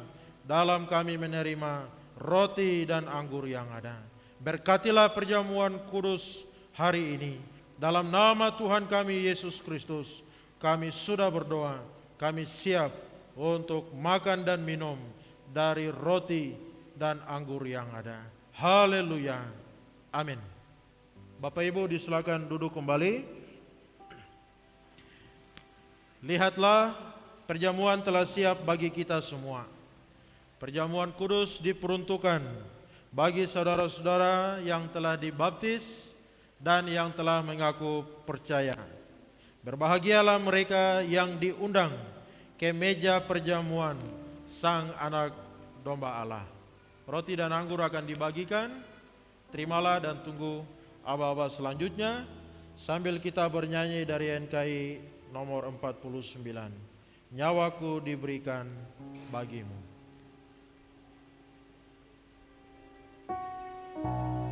dalam kami menerima roti dan anggur yang ada. Berkatilah perjamuan kudus hari ini. Dalam nama Tuhan kami Yesus Kristus, kami sudah berdoa, kami siap untuk makan dan minum dari roti dan anggur yang ada. Haleluya. Amin. Bapak Ibu disilakan duduk kembali. Lihatlah, perjamuan telah siap bagi kita semua. Perjamuan kudus diperuntukkan bagi saudara-saudara yang telah dibaptis dan yang telah mengaku percaya. Berbahagialah mereka yang diundang ke meja perjamuan Sang Anak Domba Allah. Roti dan anggur akan dibagikan. Terimalah dan tunggu aba-aba selanjutnya sambil kita bernyanyi dari NKI nomor 49. Nyawaku diberikan bagimu. Darah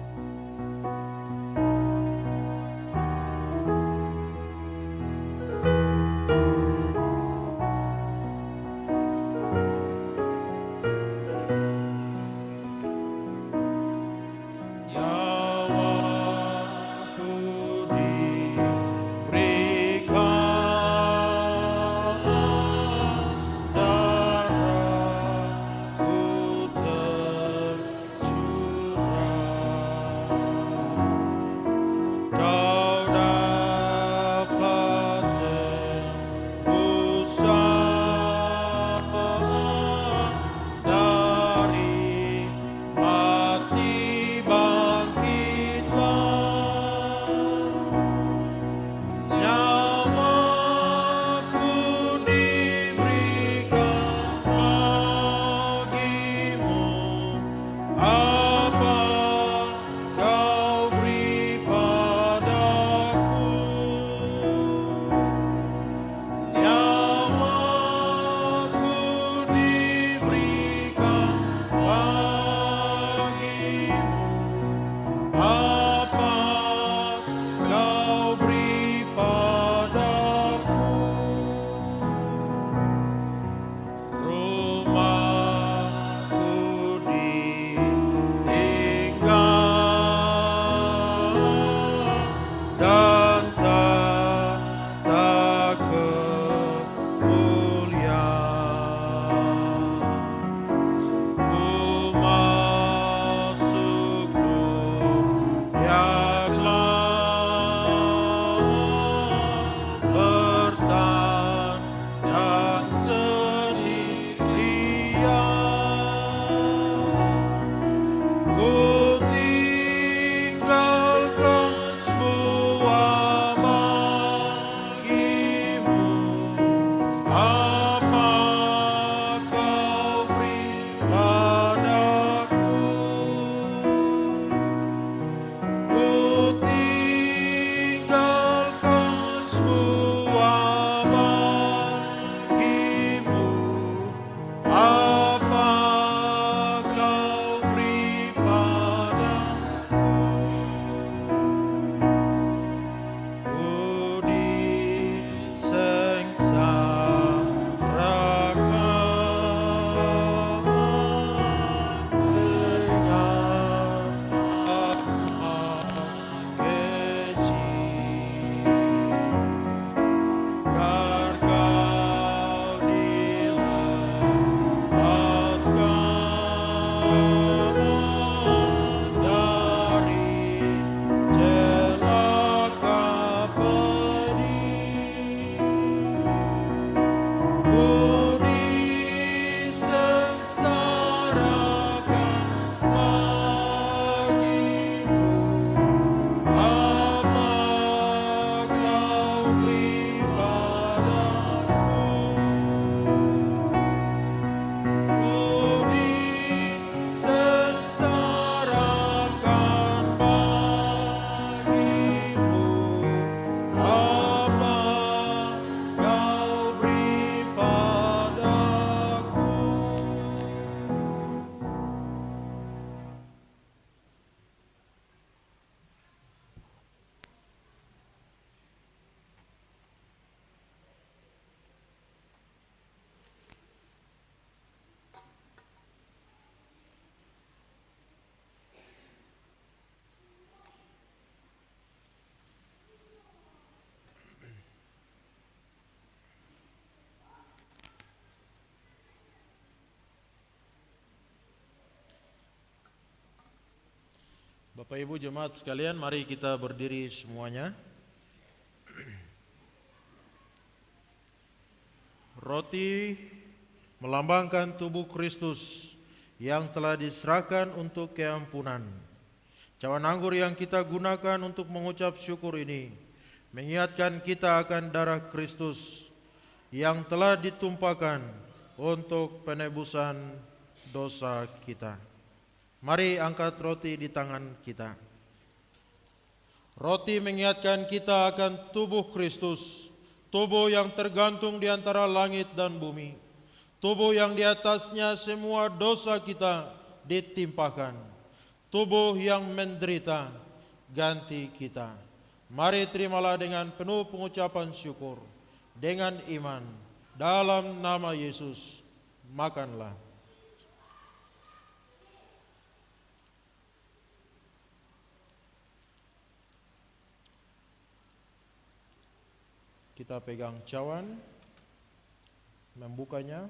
Bapak Ibu jemaat sekalian, mari kita berdiri semuanya. Roti melambangkan tubuh Kristus yang telah diserahkan untuk keampunan. Cawan anggur yang kita gunakan untuk mengucap syukur ini mengingatkan kita akan darah Kristus yang telah ditumpahkan untuk penebusan dosa kita. Mari angkat roti di tangan kita. Roti mengingatkan kita akan tubuh Kristus, tubuh yang tergantung di antara langit dan bumi, tubuh yang di atasnya semua dosa kita ditimpahkan, tubuh yang menderita ganti kita. Mari terimalah dengan penuh pengucapan syukur, dengan iman, dalam nama Yesus, makanlah. Kita pegang cawan, membukanya.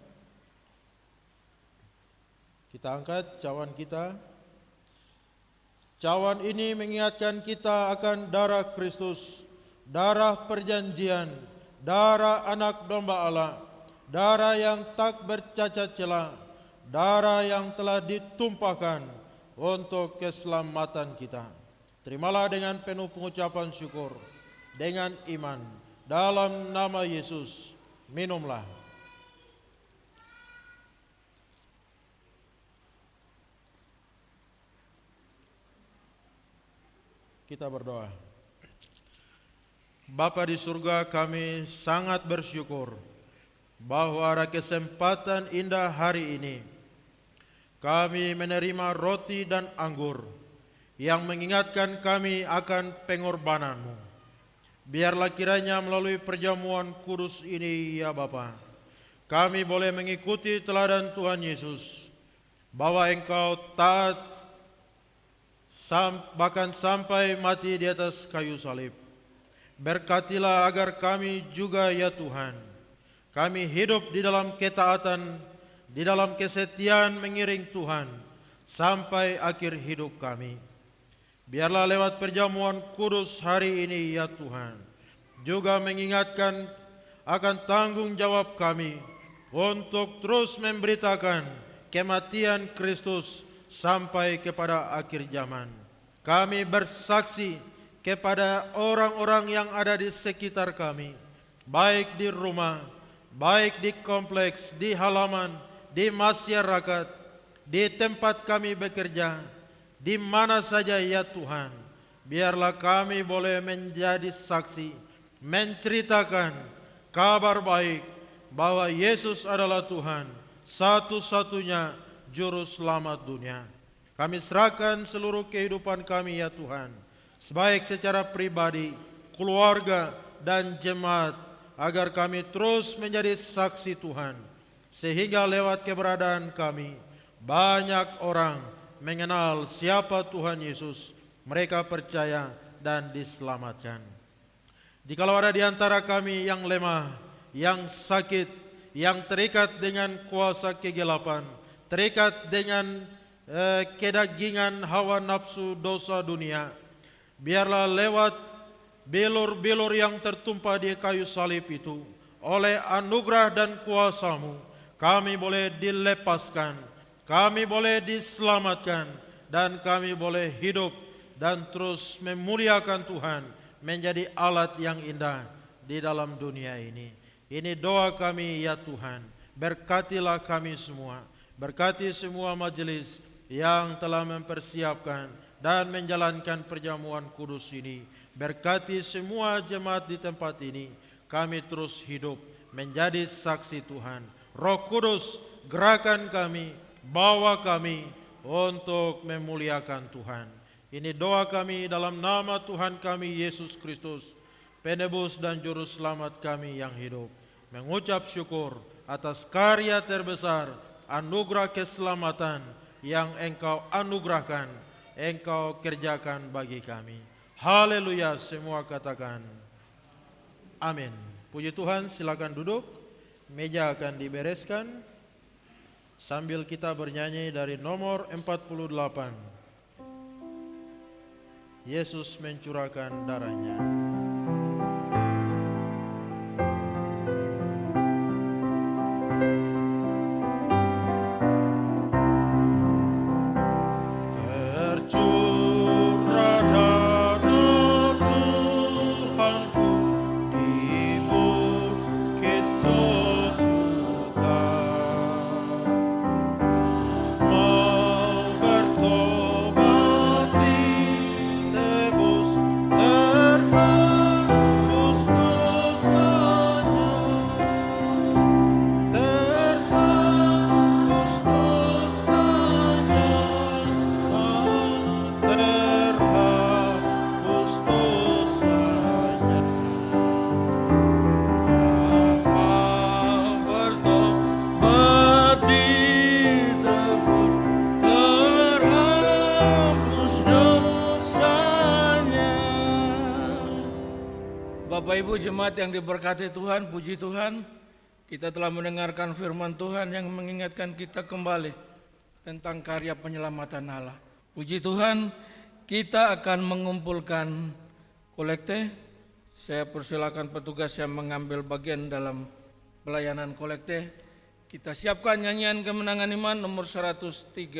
Kita angkat cawan kita. Cawan ini mengingatkan kita akan darah Kristus, darah perjanjian, darah anak domba Allah, darah yang tak bercacat celah, darah yang telah ditumpahkan untuk keselamatan kita. Terimalah dengan penuh pengucapan syukur, dengan iman. Dalam nama Yesus, minumlah. Kita berdoa. Bapa di surga, kami sangat bersyukur bahwa ada kesempatan indah hari ini kami menerima roti dan anggur yang mengingatkan kami akan pengorbanan-Mu. Biarlah kiranya melalui perjamuan kudus ini ya Bapa, kami boleh mengikuti teladan Tuhan Yesus, bahwa Engkau taat bahkan sampai mati di atas kayu salib. Berkatilah agar kami juga ya Tuhan, kami hidup di dalam ketaatan, di dalam kesetiaan mengiring Tuhan sampai akhir hidup kami. Biarlah lewat perjamuan kudus hari ini ya Tuhan, juga mengingatkan akan tanggung jawab kami untuk terus memberitakan kematian Kristus sampai kepada akhir zaman. Kami bersaksi kepada orang-orang yang ada di sekitar kami, baik di rumah, baik di kompleks, di halaman, di masyarakat, di tempat kami bekerja, di mana saja ya Tuhan. Biarlah kami boleh menjadi saksi, menceritakan kabar baik bahwa Yesus adalah Tuhan, satu-satunya juru selamat dunia. Kami serahkan seluruh kehidupan kami ya Tuhan, baik secara pribadi, keluarga, dan jemaat, agar kami terus menjadi saksi Tuhan, sehingga lewat keberadaan kami banyak orang mengenal siapa Tuhan Yesus, mereka percaya dan diselamatkan. Jikalau ada di antara kami yang lemah, yang sakit, yang terikat dengan kuasa kegelapan, terikat dengan kedagingan hawa nafsu dosa dunia, biarlah lewat bilur-bilur yang tertumpah di kayu salib itu, oleh anugerah dan kuasa-Mu, kami boleh dilepaskan, kami boleh diselamatkan, dan kami boleh hidup dan terus memuliakan Tuhan, menjadi alat yang indah di dalam dunia ini. Ini doa kami ya Tuhan, berkatilah kami semua, berkati semua majelis yang telah mempersiapkan dan menjalankan perjamuan kudus ini. Berkati semua jemaat di tempat ini, kami terus hidup menjadi saksi Tuhan. Roh Kudus, gerakan kami, bawa kami untuk memuliakan Tuhan. Ini doa kami dalam nama Tuhan kami Yesus Kristus, penebus dan juru selamat kami yang hidup. Mengucap syukur atas karya terbesar, anugerah keselamatan yang Engkau anugerahkan, Engkau kerjakan bagi kami. Haleluya, semua katakan amin. Puji Tuhan, silakan duduk. Meja akan dibereskan sambil kita bernyanyi dari nomor 48. Yesus mencurahkan darahnya. Bapak Ibu jemaat yang diberkati Tuhan, puji Tuhan, kita telah mendengarkan firman Tuhan yang mengingatkan kita kembali tentang karya penyelamatan Allah. Puji Tuhan, kita akan mengumpulkan kolekte. Saya persilakan petugas yang mengambil bagian dalam pelayanan kolekte. Kita siapkan nyanyian kemenangan iman nomor 139.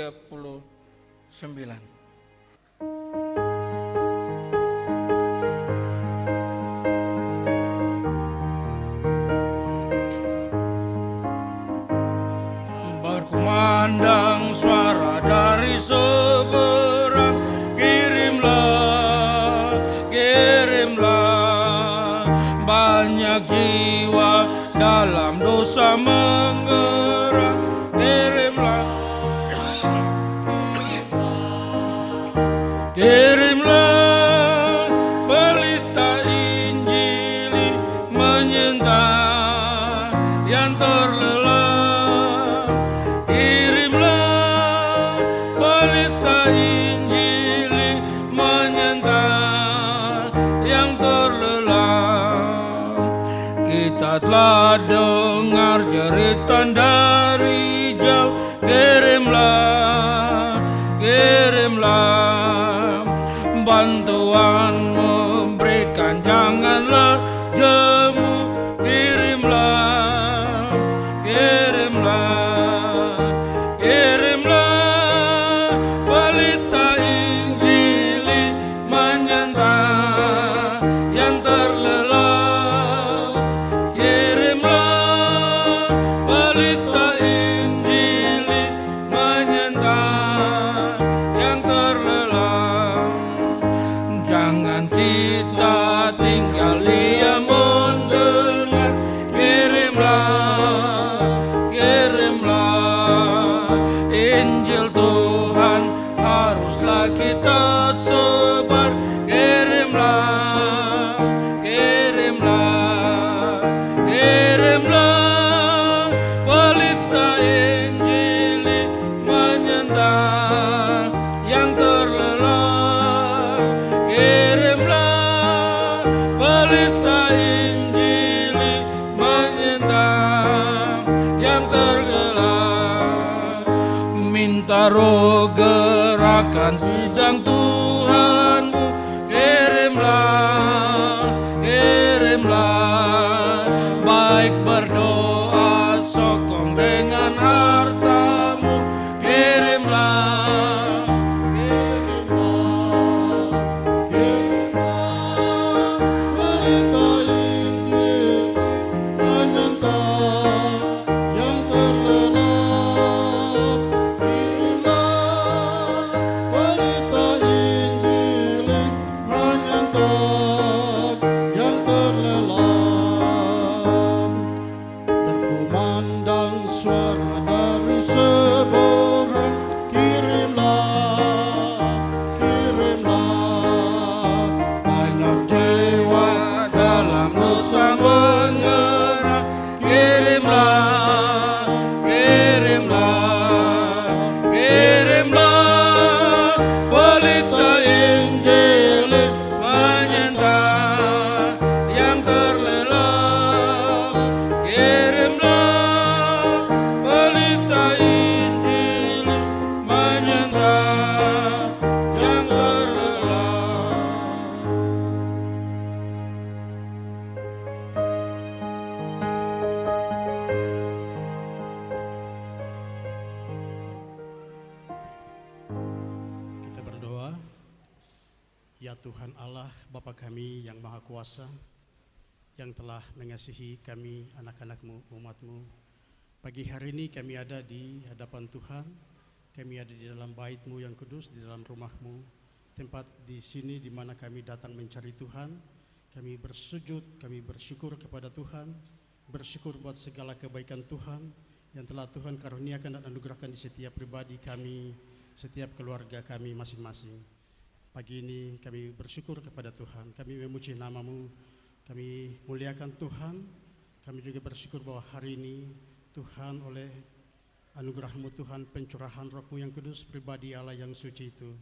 Berkumandang suara dari seberang, kirimlah, kirimlah, banyak jiwa dalam dosa menggerak, kirimlah, kirimlah, pelita Injili menyentak yang terlelap. Injili menyentak yang terlelap. Kita telah dengar jeritan dari jauh, kirimlah, kirimlah, bantuan memberikan, janganlah jemu, kirimlah, kirimlah, kirimlah, pelita Injili menyentak yang terlelap. Kirimlah, pelita Injili menyentak yang terlelap. Jangan kita tinggal diam mendengar, kirimlah, kirimlah, Injil Tuhan haruslah kita sebar. Kirimlah, kirimlah, kirimlah, pelita Injili menyentak yang terlelap. Kirimlah, pelita Injili menyentak yang terlelap. Minta roh gerakan sidang Tuhanmu, kirimlah, kirimlah, baik suara dari seberang, kirimlah banyak jiwa dalam dosa menyerah. Kirimlah pelita Injil menyentak yang terlelap. Kirimlah pelita Injil menyentak yang terlelap. Kita berdoa. Ya Tuhan Allah, Bapa kami yang Maha Kuasa, yang telah mengasihi kami anak-anak-Mu, umat-Mu. Pagi hari ini kami ada di hadapan Tuhan, kami ada di dalam bait-Mu yang kudus, di dalam rumah-Mu, tempat di sini di mana kami datang mencari Tuhan. Kami bersujud, kami bersyukur kepada Tuhan, bersyukur buat segala kebaikan Tuhan yang telah Tuhan karuniakan dan anugerahkan di setiap pribadi kami, setiap keluarga kami masing-masing. Pagi ini kami bersyukur kepada Tuhan, kami memuji nama-Mu, kami muliakan Tuhan. Kami juga bersyukur bahwa hari ini Tuhan oleh anugerah-Mu Tuhan, pencurahan Roh-Mu yang kudus, pribadi Allah yang suci itu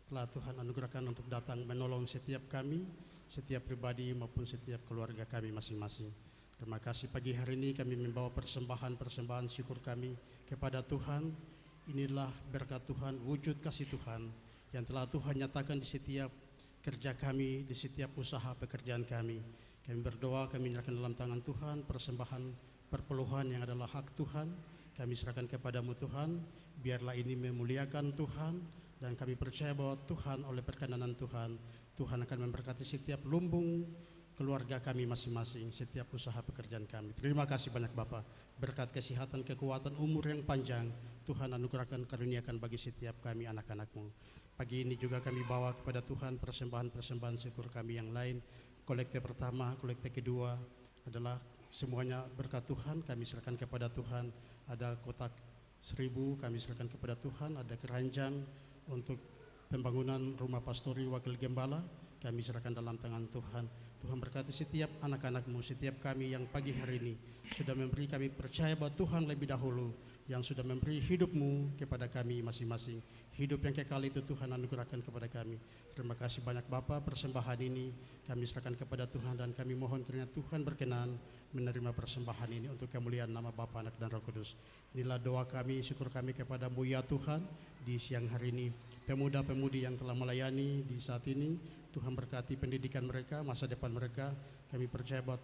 telah Tuhan anugerahkan untuk datang menolong setiap kami, setiap pribadi maupun setiap keluarga kami masing-masing. Terima kasih pagi hari ini kami membawa persembahan syukur kami kepada Tuhan. Inilah berkat Tuhan, wujud kasih Tuhan yang telah Tuhan nyatakan di setiap kerja kami, di setiap usaha pekerjaan kami. Kami berdoa, kami menyerahkan dalam tangan Tuhan persembahan perpuluhan yang adalah hak Tuhan. Kami serahkan kepadamu Tuhan, biarlah ini memuliakan Tuhan, dan kami percaya bahwa Tuhan oleh perkenanan Tuhan, Tuhan akan memberkati setiap lumbung keluarga kami masing-masing, setiap usaha pekerjaan kami. Terima kasih banyak Bapa, berkat kesehatan, kekuatan, umur yang panjang, Tuhan anugerahkan, karuniakan bagi setiap kami anak-anak-Mu. Pagi ini juga kami bawa kepada Tuhan persembahan-persembahan syukur kami yang lain. Kolekte pertama, kolekte kedua adalah semuanya berkat Tuhan, kami serahkan kepada Tuhan. Ada kotak 1000 kami serahkan kepada Tuhan, ada keranjang untuk pembangunan rumah pastori wakil gembala, kami serahkan dalam tangan Tuhan. Tuhan berkati setiap anak-anak-Mu, setiap kami yang pagi hari ini sudah memberi, kami percaya bahwa Tuhan lebih dahulu yang sudah memberi hidup-Mu kepada kami masing-masing. Hidup yang kekal itu Tuhan anugerahkan kepada kami. Terima kasih banyak Bapa, persembahan ini kami serahkan kepada Tuhan, dan kami mohon kiranya Tuhan berkenan menerima persembahan ini untuk kemuliaan nama Bapa, Anak, dan Roh Kudus. Inilah doa kami, syukur kami kepada-Mu ya Tuhan di siang hari ini. Pemuda-pemudi yang telah melayani di saat ini, Tuhan berkati pendidikan mereka, masa depan mereka. Kami percaya bahwa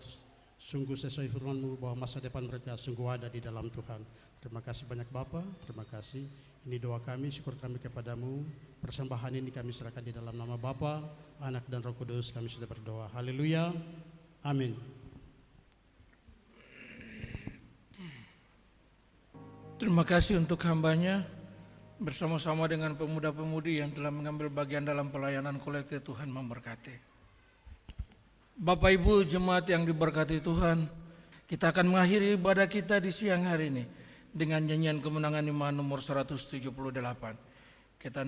sungguh sesuai firman-Mu bahwa masa depan mereka sungguh ada di dalam Tuhan. Terima kasih banyak Bapa, terima kasih. Ini doa kami, syukur kami kepada-Mu. Persembahan ini kami serahkan di dalam nama Bapa, Anak, dan Roh Kudus. Kami sudah berdoa. Haleluya. Amin. Terima kasih untuk hamba-Nya bersama-sama dengan pemuda-pemudi yang telah mengambil bagian dalam pelayanan kolektif. Tuhan memberkati. Bapak Ibu jemaat yang diberkati Tuhan, kita akan mengakhiri ibadah kita di siang hari ini dengan nyanyian kemenangan iman nomor 178. Kita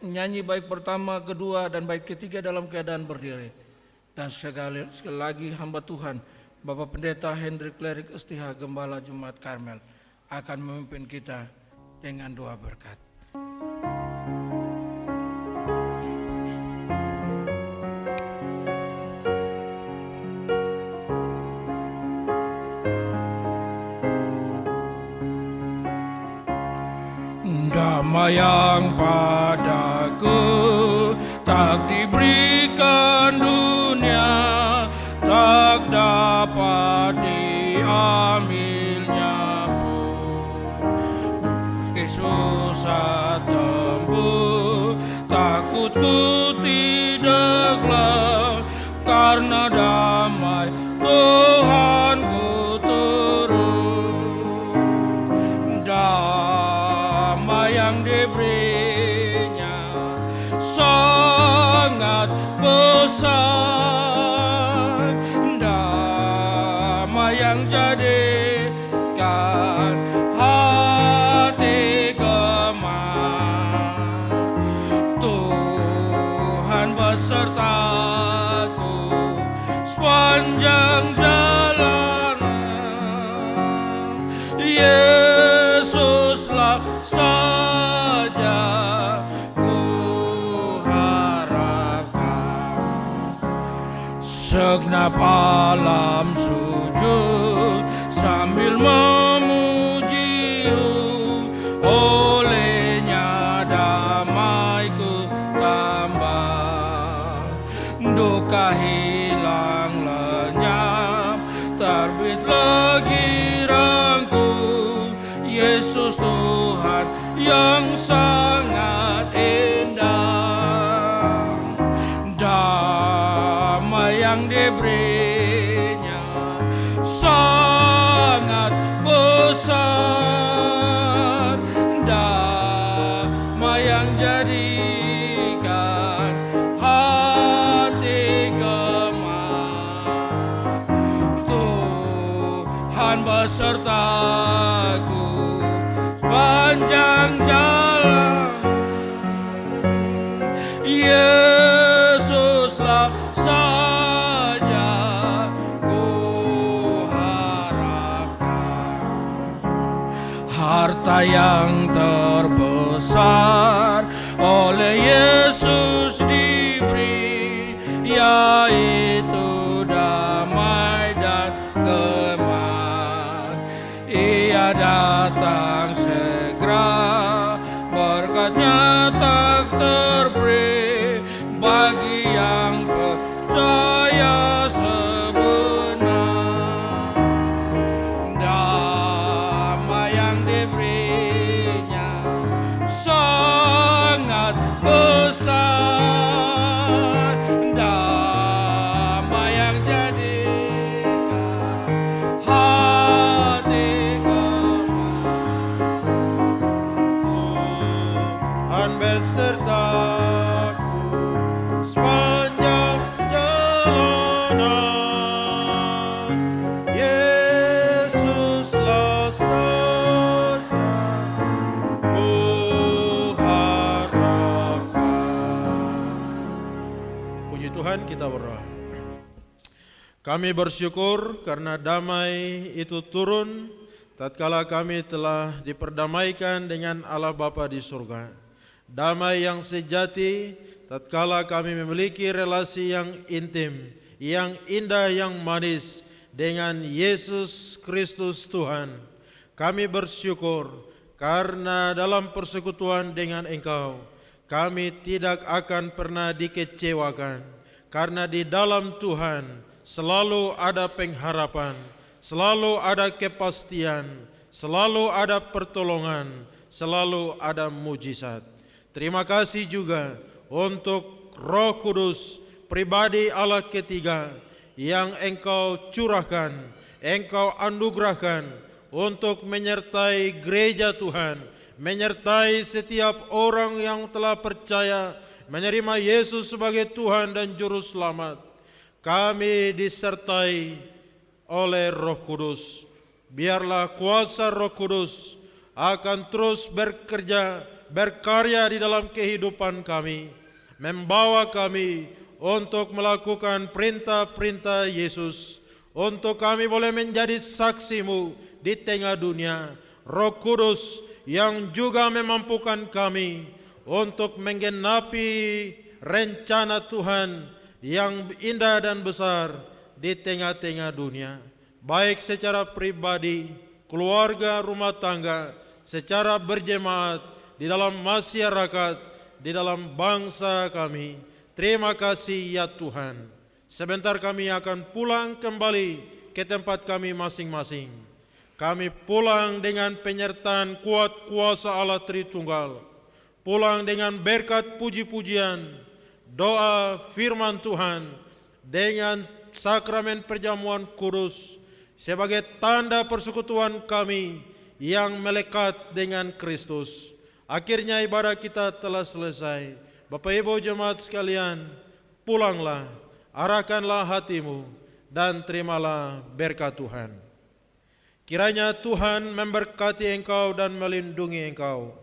nyanyi baik pertama, kedua, dan baik ketiga dalam keadaan berdiri. Dan sekali lagi hamba Tuhan, Bapak Pendeta Hendrik Klerik Estiha, Gembala Jemaat Karmel, akan memimpin kita dengan doa berkat. Damai yang padaku tak diberikan dunia, tak dapat diambilnya pun. Meski susah tempuh, takutku tidaklah, karena damai Tuhanku turun. Damai yang diberinya sangat besar, damai yang jadikan saja ku harapkan. Segenap alam sujud sambil memuji-Mu, olehnya damaiku tambah, duka hilang lenyap, terbit lagi girangku. Yesus Tuhan yang sangat indah, damai yang diberinya sangat besar, damai yang jadikan hati gemar. Tuhan besertaku sepanjang jalan, Yesuslah saja ku harapkan. Harta yang terbesar oleh Yesus diberi, yaitu damai dan keman. Ia datang segera, berkatnya tak terberi bagi yang percaya sebenar. Damai yang diberinya sangat besar, damai yang jadikan hati Tuhan besertaku sepanjang jalanan, Yesuslah saja ku harapkan. Puji Tuhan, kita berdoa. Kami bersyukur karena damai itu turun tatkala kami telah diperdamaikan dengan Allah Bapa di surga. Damai yang sejati tatkala kami memiliki relasi yang intim, yang indah, yang manis dengan Yesus Kristus Tuhan. Kami bersyukur karena dalam persekutuan dengan Engkau kami tidak akan pernah dikecewakan, karena di dalam Tuhan selalu ada pengharapan, selalu ada kepastian, selalu ada pertolongan, selalu ada mujizat. Terima kasih juga untuk Roh Kudus, pribadi Allah ketiga yang Engkau curahkan, Engkau anugerahkan untuk menyertai gereja Tuhan, menyertai setiap orang yang telah percaya menerima Yesus sebagai Tuhan dan Juru Selamat. Kami disertai oleh Roh Kudus. Biarlah kuasa Roh Kudus akan terus bekerja, berkarya di dalam kehidupan kami, membawa kami untuk melakukan perintah-perintah Yesus, untuk kami boleh menjadi saksi-Mu di tengah dunia. Roh Kudus yang juga memampukan kami untuk menggenapi rencana Tuhan yang indah dan besar di tengah-tengah dunia, baik secara pribadi, keluarga, rumah tangga, secara berjemaat, di dalam masyarakat, di dalam bangsa kami. Terima kasih ya Tuhan. Sebentar kami akan pulang kembali ke tempat kami masing-masing. Kami pulang dengan penyertaan kuat kuasa Allah Tritunggal, pulang dengan berkat puji-pujian, doa firman Tuhan, dengan sakramen perjamuan kudus sebagai tanda persekutuan kami yang melekat dengan Kristus. Akhirnya ibadah kita telah selesai. Bapak Ibu jemaat sekalian, pulanglah, arahkanlah hatimu dan terimalah berkat Tuhan. Kiranya Tuhan memberkati engkau dan melindungi engkau.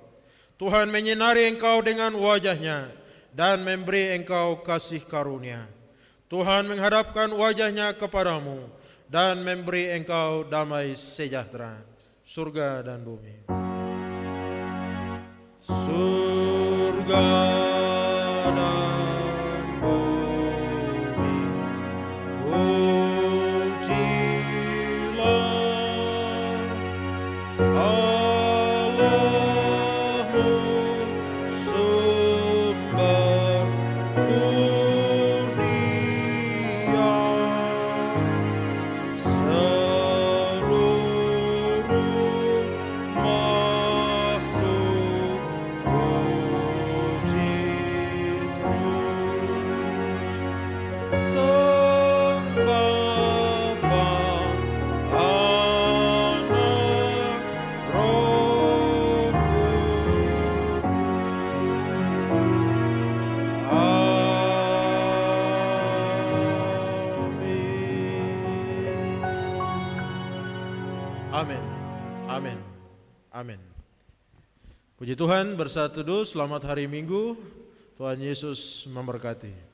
Tuhan menyinari engkau dengan wajah-Nya dan memberi engkau kasih karunia. Tuhan menghadapkan wajah-Nya kepadamu dan memberi engkau damai sejahtera, surga dan bumi. surga dan bumi, pujilah Allahmu, sumber kurnia, seluruh makhluk puji terus. Sang Bapa, Anak, Roh Kudus. Amin. Amin. Amin. Puji Tuhan, bersatu teduh, selamat hari Minggu. Tuhan Yesus memberkati.